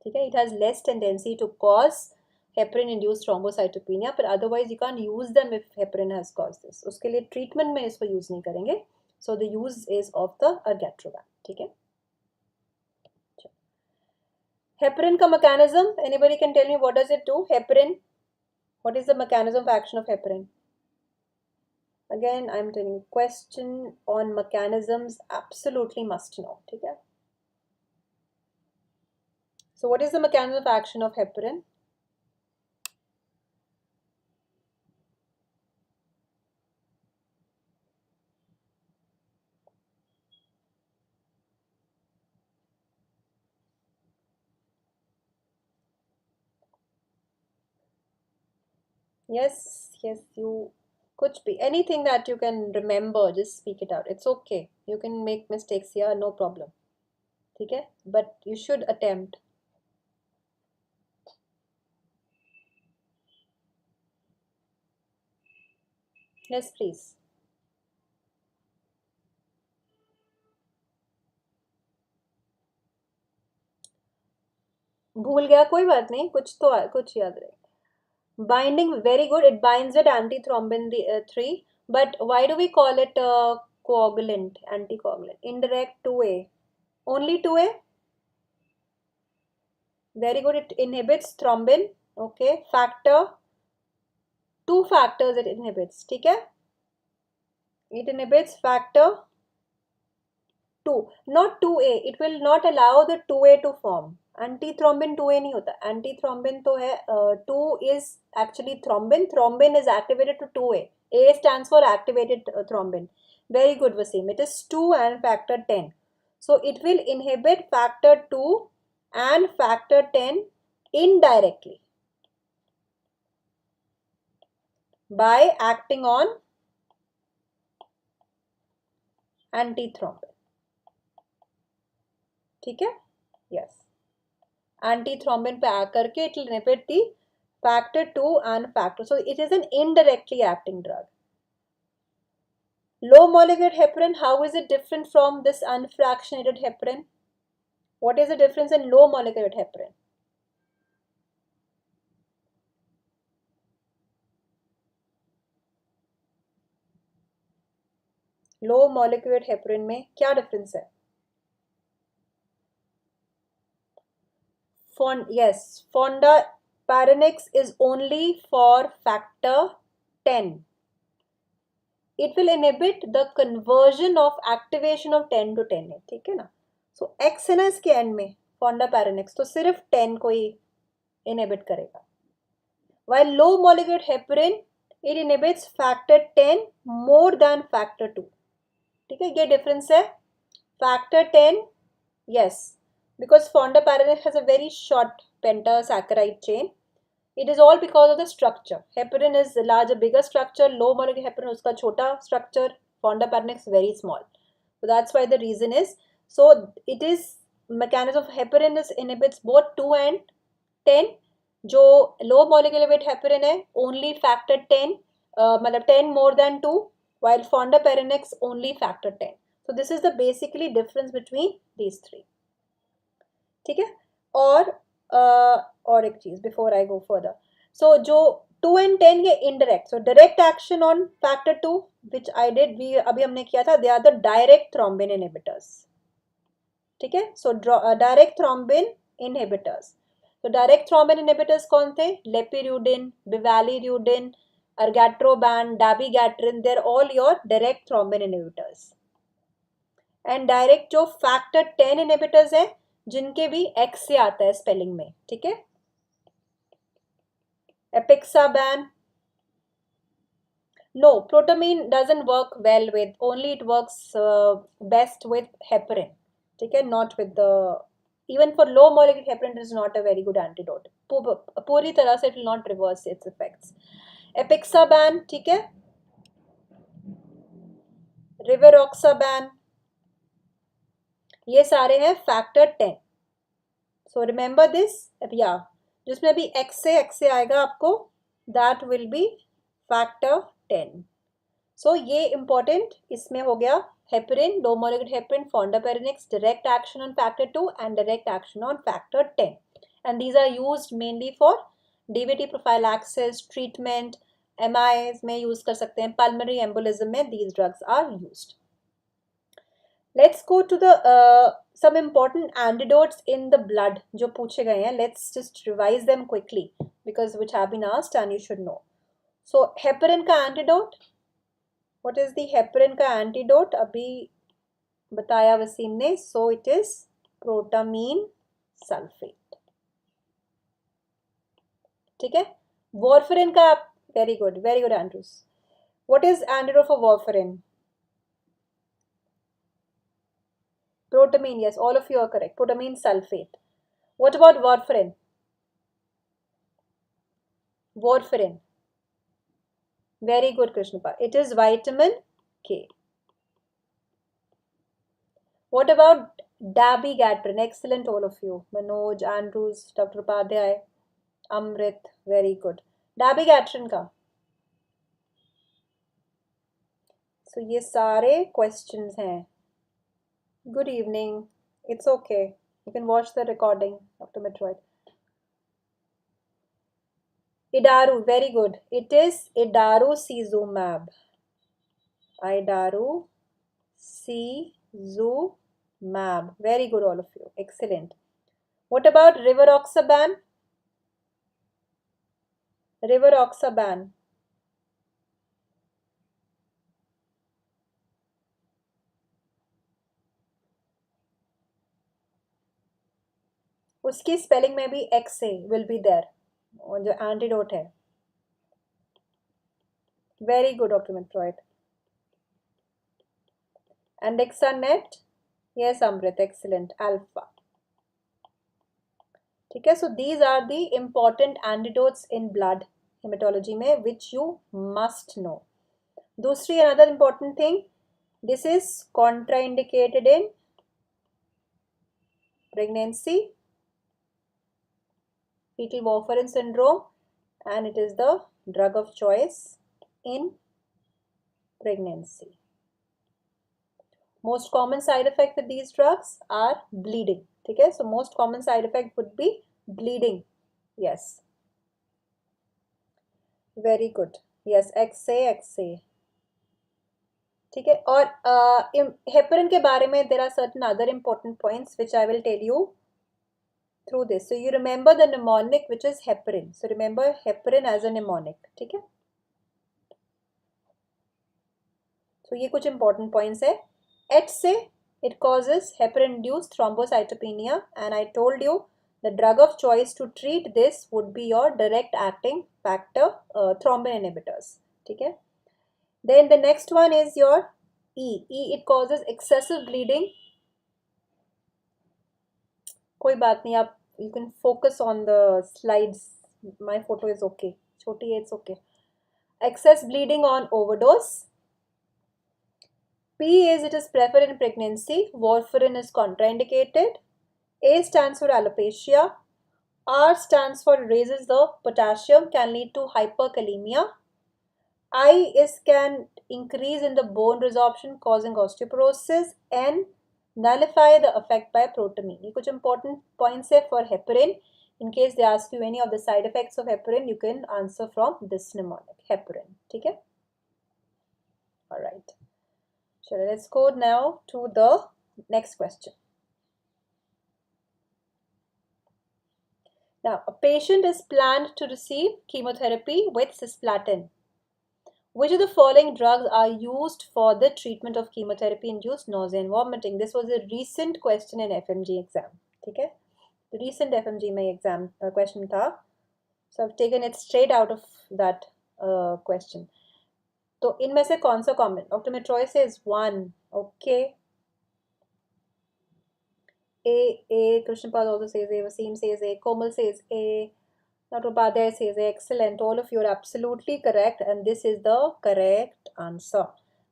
Okay, it has less tendency to cause heparin induced thrombocytopenia, but otherwise you can't use them if heparin has caused this. उसके लिए treatment में इसको use नहीं करेंगे. So the use is of the Gatroban. ठीक है. Heparin का mechanism. Anybody can tell me what does it do? Heparin. What is the mechanism of action of heparin? Again, I'm telling you, question on mechanisms absolutely must know. Okay? So what is the mechanism of action of heparin? Yes, you could be anything that you can remember, just speak it out. It's okay. You can make mistakes here, no problem. Okay? But you should attempt. Yes, please. भूल गया कोई बात नहीं, कुछ याद रहे. Binding, very good. It binds with antithrombin 3. But why do we call it coagulant, anticoagulant? Indirect 2A. Only 2A? Very good. It inhibits thrombin. Okay. Factor. 2 factors it inhibits. Okay? It inhibits factor 2. Not 2A. It will not allow the 2A to form. Antithrombin 2A नहीं होता. Antithrombin तो है 2 is actually thrombin. Thrombin is activated to 2A. A stands for activated thrombin. Very good, Wasim. It is 2 and factor 10. So it will inhibit factor 2 and factor 10 indirectly by acting on antithrombin. ठीक है? Yes. Antithrombin पे आकर के it will inhibit the factor 2 and factor. So it is an indirectly acting drug. Low molecular heparin, how is it different from this unfractionated heparin? What is the difference in low molecular heparin? Low molecular heparin में क्या difference है? Yes, fondaparinix is only for factor 10. It will inhibit the conversion of activation of 10 to 10. ठीक है ना? So X है ना इसके end में fondaparinix, तो सिर्फ 10 को ही inhibit करेगा. While low molecular heparin, it inhibits factor 10 more than factor 2. ठीक है, ये difference है. Factor 10, yes, because fondaparinix has a very short pentasaccharide chain. It is all because of the structure. Heparin is larger, bigger structure. Low molecular heparin uska chota structure. Fondaparinux very small. So that's why the reason is. So it is mechanism of heparin is inhibits both 2 and 10. जो low molecular weight heparin है only factor 10, मतलब 10 more than 2, while fondaparinux only factor 10. So this is the basically difference between these three. ठीक है. और एक चीज before I go further. सो जो 2 and 10 के indirect, so direct action on factor 2 which I did, we अभी हमने किया था, they are the direct thrombin inhibitors. ठीक है. So direct thrombin inhibitors. तो डायरेक्ट थ्रोम्बिन इनहिबिटर्स कौन थे? Lepirudin, bivalirudin, argatroban, dabigatran, they're all your direct thrombin inhibitors. And direct जो फैक्टर 10 इनहिबिटर्स है जिनके भी एक्स से आता है स्पेलिंग में. ठीक है. एपिक्साबैन. No, protamine doesn't work well with, only it works best with heparin. ठीक है. Not with the, even for low molecular heparin it is not a very good antidote. पूरी तरह से it will not reverse its effects. Apixaban. ठीक है. Rivaroxaban. ये सारे हैं फैक्टर 10. So remember this. या जिसमें भी एक्स से आएगा आपको, that will be factor 10. So ये इंपॉर्टेंट इसमें हो गया. Heparin, low molecular heparin, fondaparinux, direct action on factor 2 and direct action on factor 10. And these are used mainly for DVT prophylaxis, treatment, MIs में use कर सकते हैं, pulmonary embolism में these drugs are used. Let's go to the some important antidotes in the blood जो पूछे गए हैं. Let's just revise them quickly because which have been asked and you should know. So heparin का antidote. What is the heparin का antidote? अभी बताया वसीम ने. So it is protamine sulfate. ठीक है. Warfarin का, very good Andrews. What is antidote for warfarin? Protamine, yes, all of you are correct. Protamine sulfate. What about warfarin? Warfarin. Very good, Krishnapal. It is vitamin K. What about dabigatran? Excellent, all of you. Manoj, Andrews, Dr. Upadhyay, Amrit, very good. Dabigatran का. So ये सारे questions हैं. Good evening. It's okay. You can watch the recording, Dr. Metroid. Idaru, very good. It is idarucizumab. Idarucizumab. Very good, all of you. Excellent. What about rivaroxaban? Rivaroxaban. उसकी spelling में भी x से will be there, और जो antidote है. Very good doctor मेट्रॉइड. Andexanet, yes Amrit, excellent. Alpha. ठीक है. So these are the important antidotes in blood hematology में विच यू मस्ट नो. दूसरी another important thing, this is contraindicated in pregnancy, fetal warfarin syndrome, and it is the drug of choice in pregnancy. Most common side effect with these drugs are bleeding. Okay, so most common side effect would be bleeding. Yes, very good. Yes, XA. ठीक है. और heparin के बारे में there are certain other important points which I will tell you through this. So you remember the mnemonic which is heparin. So remember heparin as a mnemonic. ठीक है. So ये कुछ important points है. H से it causes heparin-induced thrombocytopenia, and I told you the drug of choice to treat this would be your direct acting factor thrombin inhibitors. ठीक है. Then the next one is your E. It causes excessive bleeding. कोई बात नहीं, आप you can focus on the slides My photo is okay. Choti, it's okay. Excess bleeding on overdose. P is it is preferred in pregnancy. Warfarin is contraindicated. A stands for alopecia. R stands for raises the potassium, can lead to hyperkalemia. I is can increase in the bone resorption causing osteoporosis. N nullify the effect by protamine. ये कुछ important points है for heparin. In case they ask you any of the side effects of heparin, you can answer from this mnemonic, heparin. ठीक है? Alright. So let's go now to the next question. Now, a patient is planned to receive chemotherapy with cisplatin. Which of the following drugs are used for the treatment of chemotherapy-induced nausea and vomiting? This was a recent question in FMG exam. Okay? The recent FMG में exam question था. So I've taken it straight out of that question. तो इनमें से कौन सा common? Dr. Troy says 1. Okay. A. Krishnapal also says A. Wasim says A. Komal says A. Dr. Upadhyay says A. Excellent. All of you are absolutely correct, and this is the correct answer.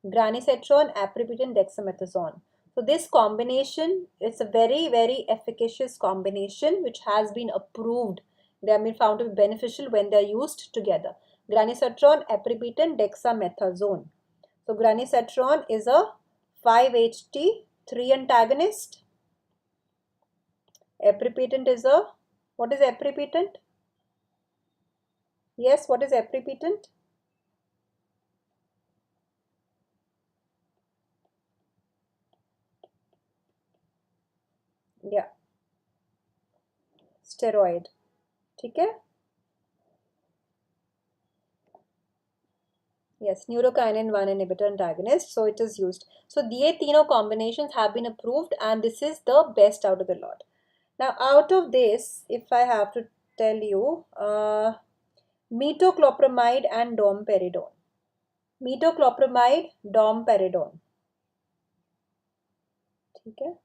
Granisetron, aprepitant, dexamethasone. So this combination, it's a very, very efficacious combination which has been approved. They have been found to be beneficial when they are used together. Granisetron, aprepitant, dexamethasone. So granisetron is a 5-HT3 antagonist. Aprepitant is a, what is aprepitant? Yes, what is aprepitant? Yeah, steroid. ठीक है? Yes, neurokinin 1 inhibitor antagonist. So it is used. So these तीनों combinations have been approved, and this is the best out of the lot. Now, out of this, if I have to tell you, metoclopramide and domperidone. Metoclopramide, domperidone. ठीक है?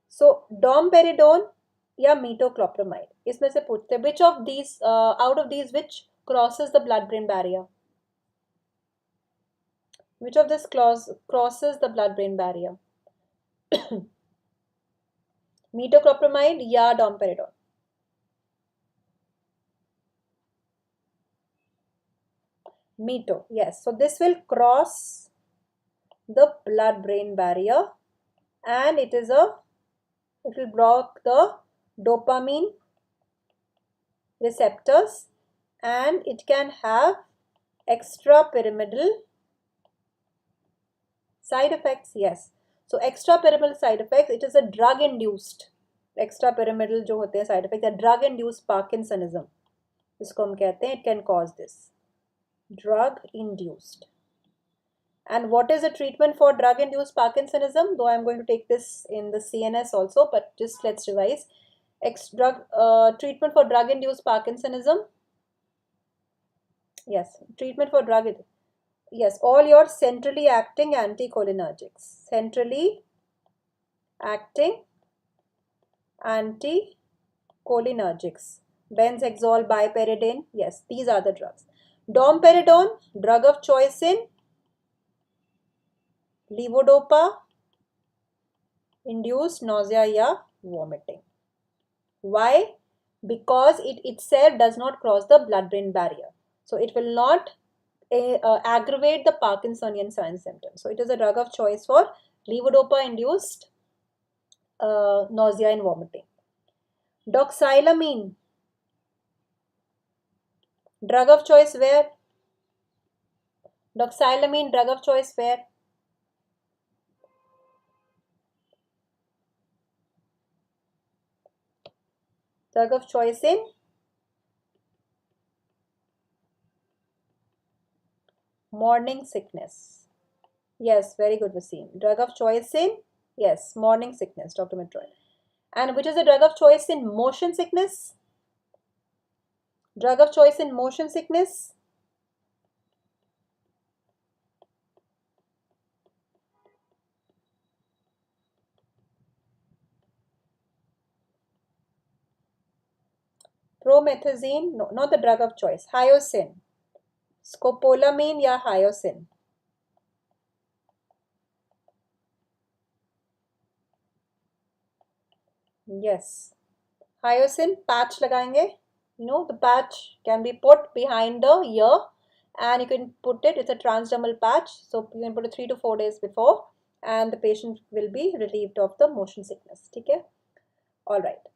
So domperidone या metoclopramide, इसमें से पूछते हैं which of these, out of these, which crosses the blood-brain barrier? Which of this crosses the blood-brain barrier? Metoclopramide या domperidone? Meto, yes. So this will cross the blood-brain barrier, and it will block the dopamine receptors, and it can have extrapyramidal side effects. Yes. So extrapyramidal side effects, it is a drug-induced. Extrapyramidal जो होते हैं side effects, a drug-induced Parkinsonism. इसको हम कहते हैं, it can cause this. Drug-induced. And what is the treatment for drug-induced Parkinsonism? Though I'm going to take this in the CNS also, but just let's revise. Treatment for drug-induced Parkinsonism. Yes, treatment for drug. Yes, all your centrally acting anticholinergics. Centrally acting anticholinergics. Benzhexol, biperidine. Yes, these are the drugs. Domperidone, drug of choice in levodopa induced nausea या vomiting. Why? Because it itself does not cross the blood-brain barrier. So it will not aggravate the Parkinsonian signs and symptoms. So it is a drug of choice for levodopa induced nausea and vomiting. Doxylamine, drug of choice where? Doxylamine, drug of choice where? Drug of choice in morning sickness. Yes, very good, Vaseem. Drug of choice in, yes, morning sickness, Dr. Metroid. And which is the drug of choice in motion sickness? Drug of choice in motion sickness? Promethazine, no, not the drug of choice. Hyoscine, scopolamine या hyoscine? Yes, hyoscine patch लगाएंगे. You know, the patch can be put behind the ear and you can put it, it's a transdermal patch, so you can put it 3 to 4 days before and the patient will be relieved of the motion sickness. ठीक है? All right.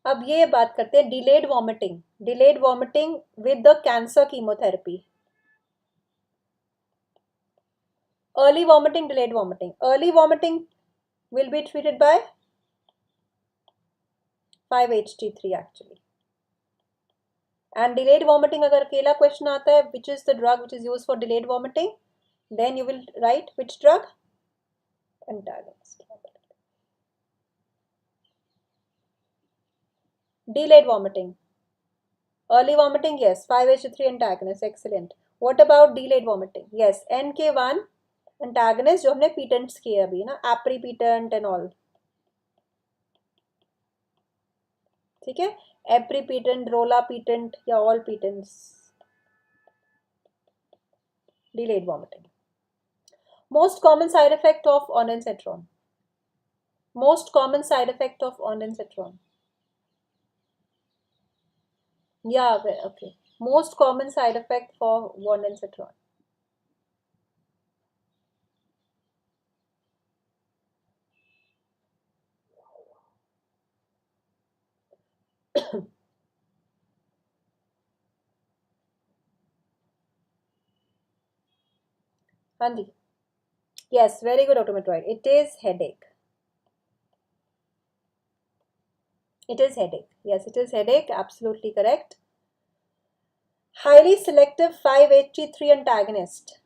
अब ये बात करते हैं delayed vomiting. Delayed vomiting with the cancer chemotherapy. Early vomiting, delayed vomiting. Early vomiting will be treated by 5-HT3 actually. And delayed vomiting, अगर अकेला question आता है, which is the drug which is used for delayed vomiting, then you will write which drug? Antagonist. Delayed vomiting. Early vomiting, yes, 5-HT3 antagonist, excellent. What about delayed vomiting? Yes, NK1 antagonist जो हमने patents किए अभी ना, aprepitant and all. ठीक है, aprepitant, rolapitant या all patents. Delayed vomiting. Most common side effect of ondansetron. Most common side effect of ondansetron. Yeah, okay. Most common side effect for ondansetron. Hanji. Yes, very good, Dr. Metroid. It is headache. It is headache. Yes, it is headache. Absolutely correct. Highly selective 5-HT3 antagonist.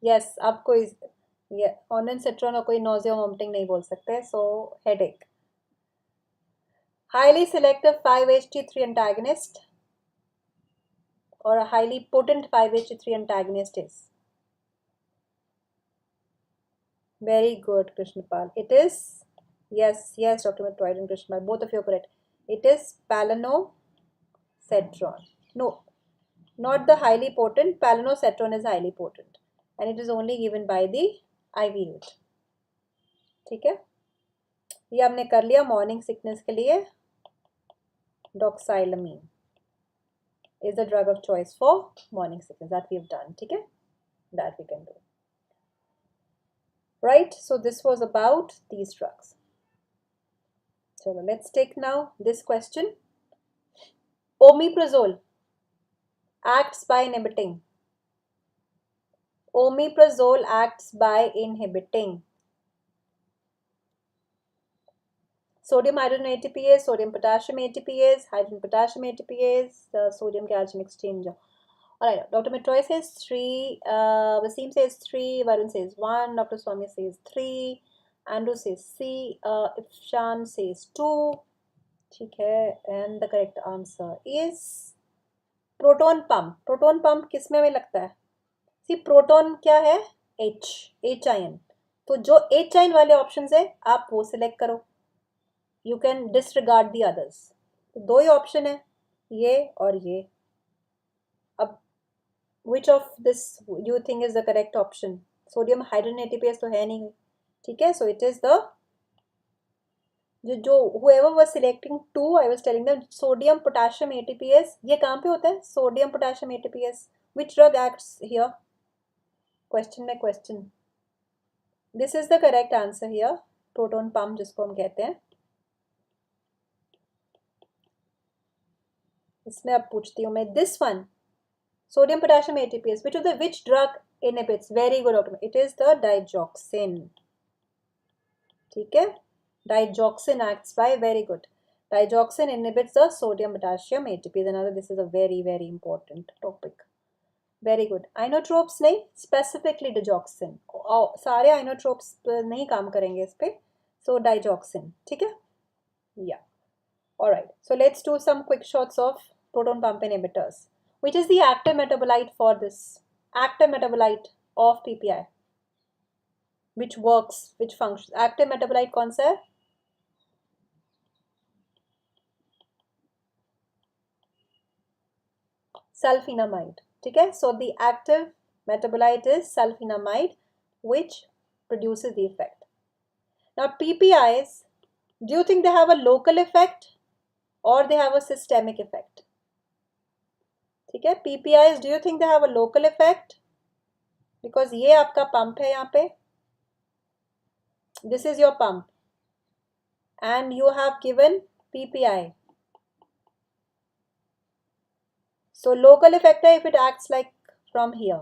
Yes, आप कोई ondansetron और कोई nausea vomiting नहीं बोल सकते. So headache. Highly selective 5-HT3 antagonist or a highly potent 5-HT3 antagonist is. Very good, Krishnapal. It is, yes, Dr. Metroid and Krishnapal, both of you are correct. It is palinosetron. No, not the highly potent. Palinosetron is highly potent and it is only given by the IV route. ठीक है, ये हमने कर लिया morning sickness के लिए. Doxylamine is the drug of choice for morning sickness. That we have done. ठीक है, that we can do. Right, so this was about these drugs. So let's take now this question. Omeprazole acts by inhibiting. Omeprazole acts by inhibiting sodium hydrogen ATPase, sodium potassium ATPase, hydrogen potassium ATPase, the sodium calcium exchanger. Alright, Dr. Metroy says 3, Wasim says 3, Varun says 1, Dr. Swami says 3, Andrew says C, Ifshan says 2. ठीक है, and the correct answer is proton pump. Proton pump किस में लगता है? See, proton क्या है? H ion. तो जो H ion वाले options है, आप वो select करो. You can disregard the others. तो दो ही option है, ये और ये. अब which of this you think is the correct option? Sodium hydrogen ATPase तो है नहीं, ठीक है? So it is the जो whoever was selecting 2, I was telling them sodium potassium ATPase. ये कहाँ पे होता है? Sodium potassium ATPase. Which drug acts here? Question में question. This is the correct answer here. Proton pump जिसको हम कहते हैं. इसमें अब पूछती हूँ मैं this one. Sodium potassium ATPase. Which drug inhibits? Very good. It is the digoxin. ठीक है? Digoxin acts by, very good. Digoxin inhibits the sodium potassium ATPase. Another, this is a very, very important topic. Very good. Inotropes नहीं, specifically digoxin. सारे inotropes नहीं काम करेंगे इस पे. So digoxin. ठीक है? Yeah. Alright. So let's do some quick shots of proton pump inhibitors. Which is the active metabolite for this? Active metabolite of PPI. which works, which functions. Active metabolite कौन सा है? सल्फिनामाइड, ठीक है. So the active metabolite is sulfinamide, which produces the effect. Now PPIs, do you think they have a local effect or they have a systemic effect? ठीक है. PPIs, do you think they have a local effect? Because ये आपका pump है यहाँ पे. This is your pump and you have given PPI. So local effect है if it acts like from here.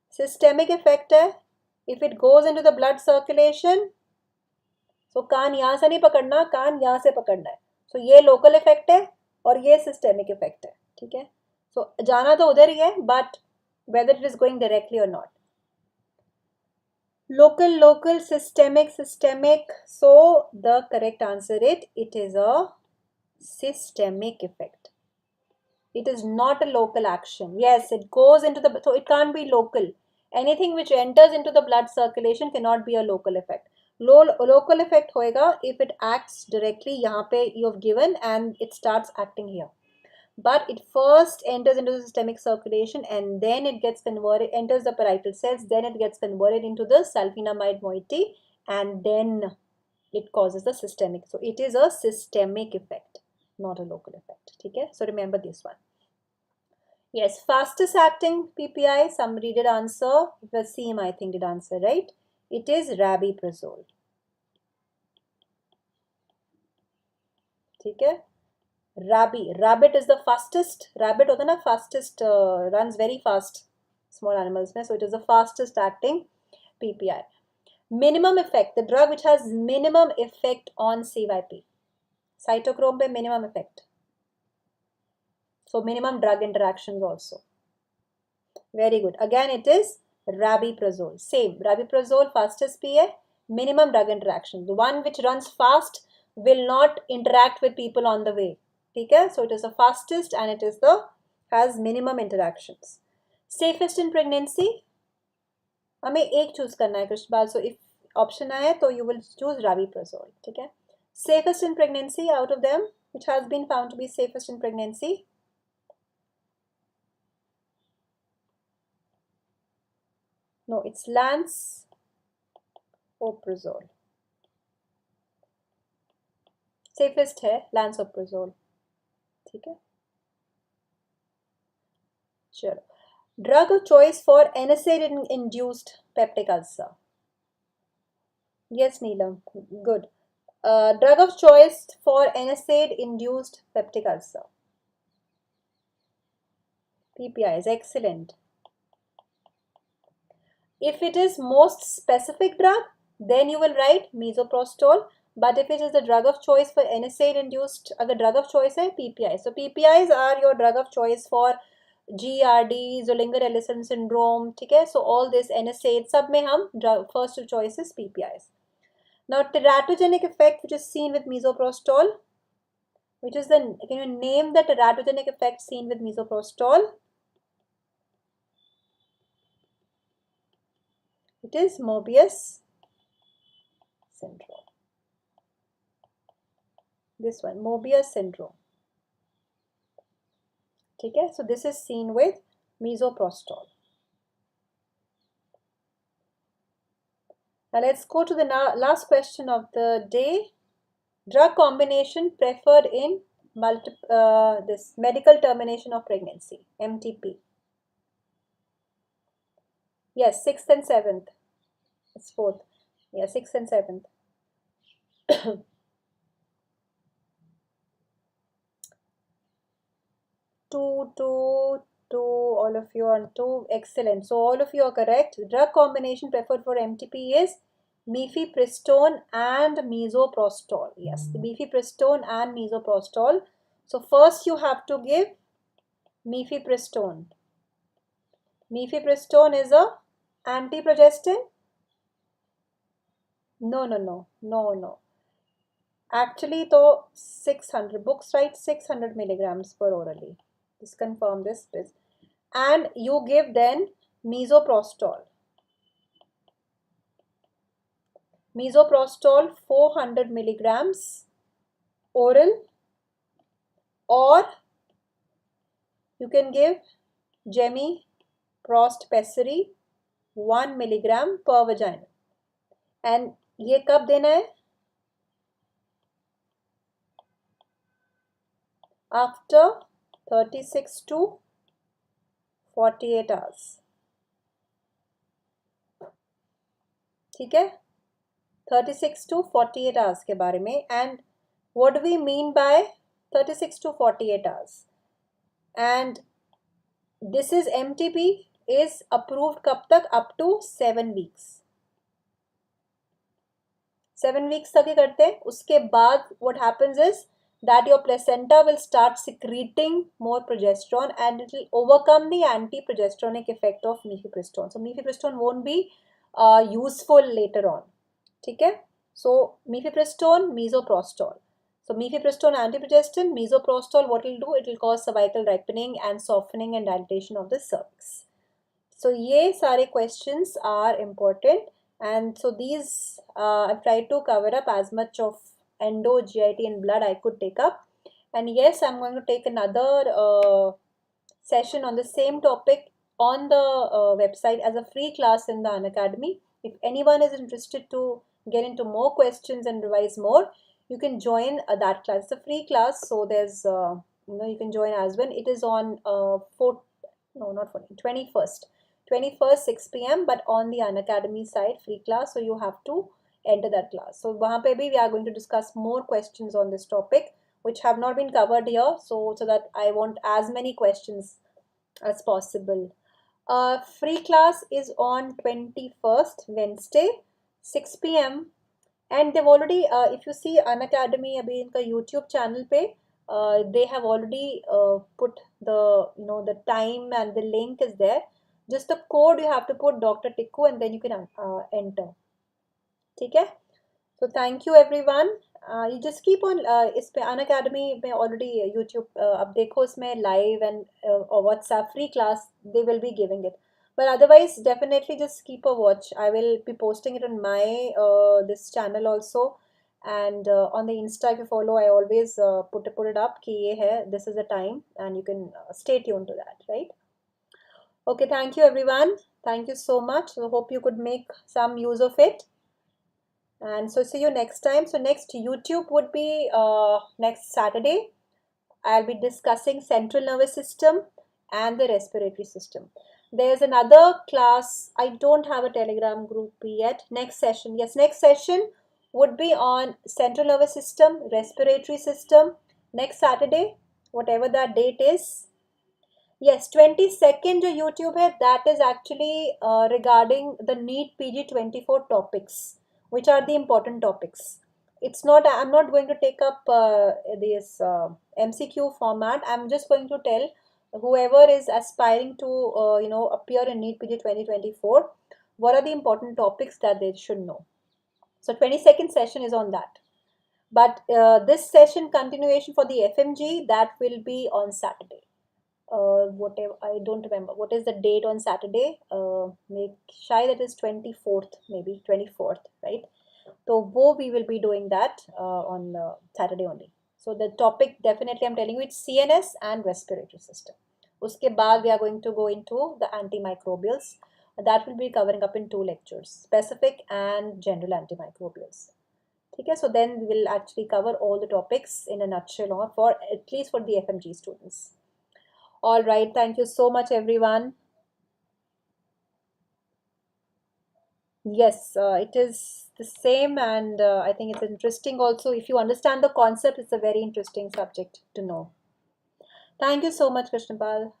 Systemic effect है if it goes into the blood circulation. So कान यहाँ से नहीं पकड़ना, कान यहाँ से पकड़ना है. So ये local effect है और ये systemic effect है, ठीक है. So जाना तो उधर ही है, but whether it is going directly or not. Local, local, systemic, systemic. So the correct answer is it is a systemic effect. It is not a local action. Yes, it goes into the, so it can't be local. Anything which enters into the blood circulation cannot be a local effect. Local effect होएगा if it acts directly यहाँ पे you have given and it starts acting here. But it first enters into the systemic circulation and then it gets converted, enters the parietal cells, then it gets converted into the sulfinamide moiety and then it causes the systemic. So it is a systemic effect, not a local effect. Okay, so remember this one. Yes, fastest acting PPI, somebody did answer. It was Seem, I think, did answer, right? It is rabiprazole. Okay, rabbit is the fastest. Rabbit होता है ना, fastest, runs very fast. Small animals में, so it is the fastest acting PPI. Minimum effect, the drug which has minimum effect on CYP. Cytochrome पे minimum effect. So minimum drug interactions also. Very good. Again, it is rabiprazole. Same. Rabiprazole fastest PA, minimum drug interaction. The one which runs fast will not interact with people on the way. Okay? So it is the fastest and it is the has minimum interactions. Safest in pregnancy. हमें एक choose करना है Krishanpal. So if option आए तो you will choose rabiprazole. ठीक है? Safest in pregnancy out of them, which has been found to be safest in pregnancy. No, it's lansoprazole. Safest है lansoprazole. ठीक है? चलो. Drug of choice for NSAID-induced peptic ulcer. Yes, Neelam. Good. Drug of choice for NSAID-induced peptic ulcer. PPI is excellent. If it is most specific drug, then you will write misoprostol. But if it is the drug of choice for NSAID-induced, अगर drug of choice है PPI. So PPIs are your drug of choice for GERD, Zollinger-Ellison syndrome, ठीक है? So all this NSAID, सब में हम first choice is PPIs. Now teratogenic effect, which is seen with misoprostol, which is the, can you name the teratogenic effect seen with misoprostol? It is Mobius syndrome. This one, Mobius syndrome. Okay, so this is seen with misoprostol. Now let's go to the last question of the day. Drug combination preferred in this medical termination of pregnancy, MTP. Yes, 6th and 7th. It's 4th. Yeah, 6th and 7th. Two, all of you on 2. Excellent. So all of you are correct. The drug combination preferred for MTP is mifepristone and misoprostol. Yes, the mifepristone and misoprostol. So first you have to give mifepristone. Mifepristone is a antiprogestin? No. Actually, though 600 books write 600 milligrams per orally. Just confirm this, please. And you give then misoprostol. Misoprostol 400 milligrams oral, or you can give Gemiprost pessary 1 milligram per vagina. And ये कब देना है? After 36 to 48 hours. ठीक है, 36 to 48 hours के बारे में. And what do we mean by 36 to 48 hours? And this is MTP is approved कब तक? Up to 7 weeks. 7 weeks तक ही करते हैं. उसके बाद what happens is that your placenta will start secreting more progesterone and it will overcome the anti-progesteronic effect of mifepristone. So mifepristone won't be useful later on. ठीक है? So mifepristone, misoprostol. So mifepristone antiprogestin, misoprostol, what it will do? It will cause cervical ripening and softening and dilatation of the cervix. So ये सारे questions are important, and so these I've tried to cover up as much of endo, GIT and blood I could take up. And yes, I'm going to take another session on the same topic on the website as a free class in the Unacademy. If anyone is interested to get into more questions and revise more, you can join that class. It's a free class, so there's you can join as well. It is on 21st 6 p.m. but on the Unacademy side, free class, so you have to enter that class. So वहाँ पे भी we are going to discuss more questions on this topic which have not been covered here, so that I want as many questions as possible. Free class is on 21st Wednesday 6 p.m. and they've already if you see Unacademy अभी इनका YouTube channel पे they have already put the the time and the link is there. Just the code you have to put Dr. Tikoo and then you can enter. ठीक है? So thank you everyone. You just keep on इस पे Unacademy में already YouTube अब देखो इसमें live and or WhatsApp free class they will be giving it. But otherwise definitely just keep a watch. I will be posting it on my this channel also, and on the Insta if you follow I always put it up कि ये है, this is the time, and you can stay tuned to that, right? Okay, thank you everyone. Thank you so much. I hope you could make some use of it. And so see you next time. So next YouTube would be next Saturday. I'll be discussing central nervous system and the respiratory system. There's another class. I don't have a Telegram group yet. Next session. Yes, next session would be on central nervous system, respiratory system. Next Saturday, whatever that date is. Yes, 22nd जो YouTube है, that is actually regarding the NEET PG 24 topics, which are the important topics. It's not, I'm not going to take up this MCQ format. I'm just going to tell whoever is aspiring to appear in NEET PG 2024 what are the important topics that they should know. So 22nd session is on that. But this session continuation for the FMGE, that will be on Saturday. Whatever, I don't remember what is the date on Saturday. Make shy that is 24th, maybe 24th, right? So we will be doing that on Saturday only. So the topic definitely I'm telling you, it's CNS and respiratory system. Uske baad we are going to go into the antimicrobials. That will be covering up in 2 lectures, specific and general antimicrobials. Okay, so then we will actually cover all the topics in a nutshell, or for at least for the FMG students. All right, thank you so much everyone. Yes, it is the same, and I think it's interesting also. If you understand the concept, it's a very interesting subject to know. Thank you so much, Krishnapal.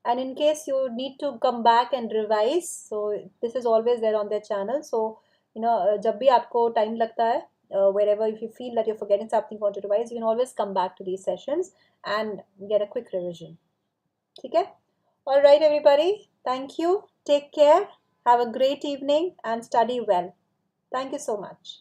And in case you need to come back and revise, so this is always there on their channel. So जब भी आपको time लगता है, wherever if you feel that you're forgetting something you want to revise, you can always come back to these sessions and get a quick revision. ठीक है? All right, everybody. Thank you. Take care. Have a great evening and study well. Thank you so much.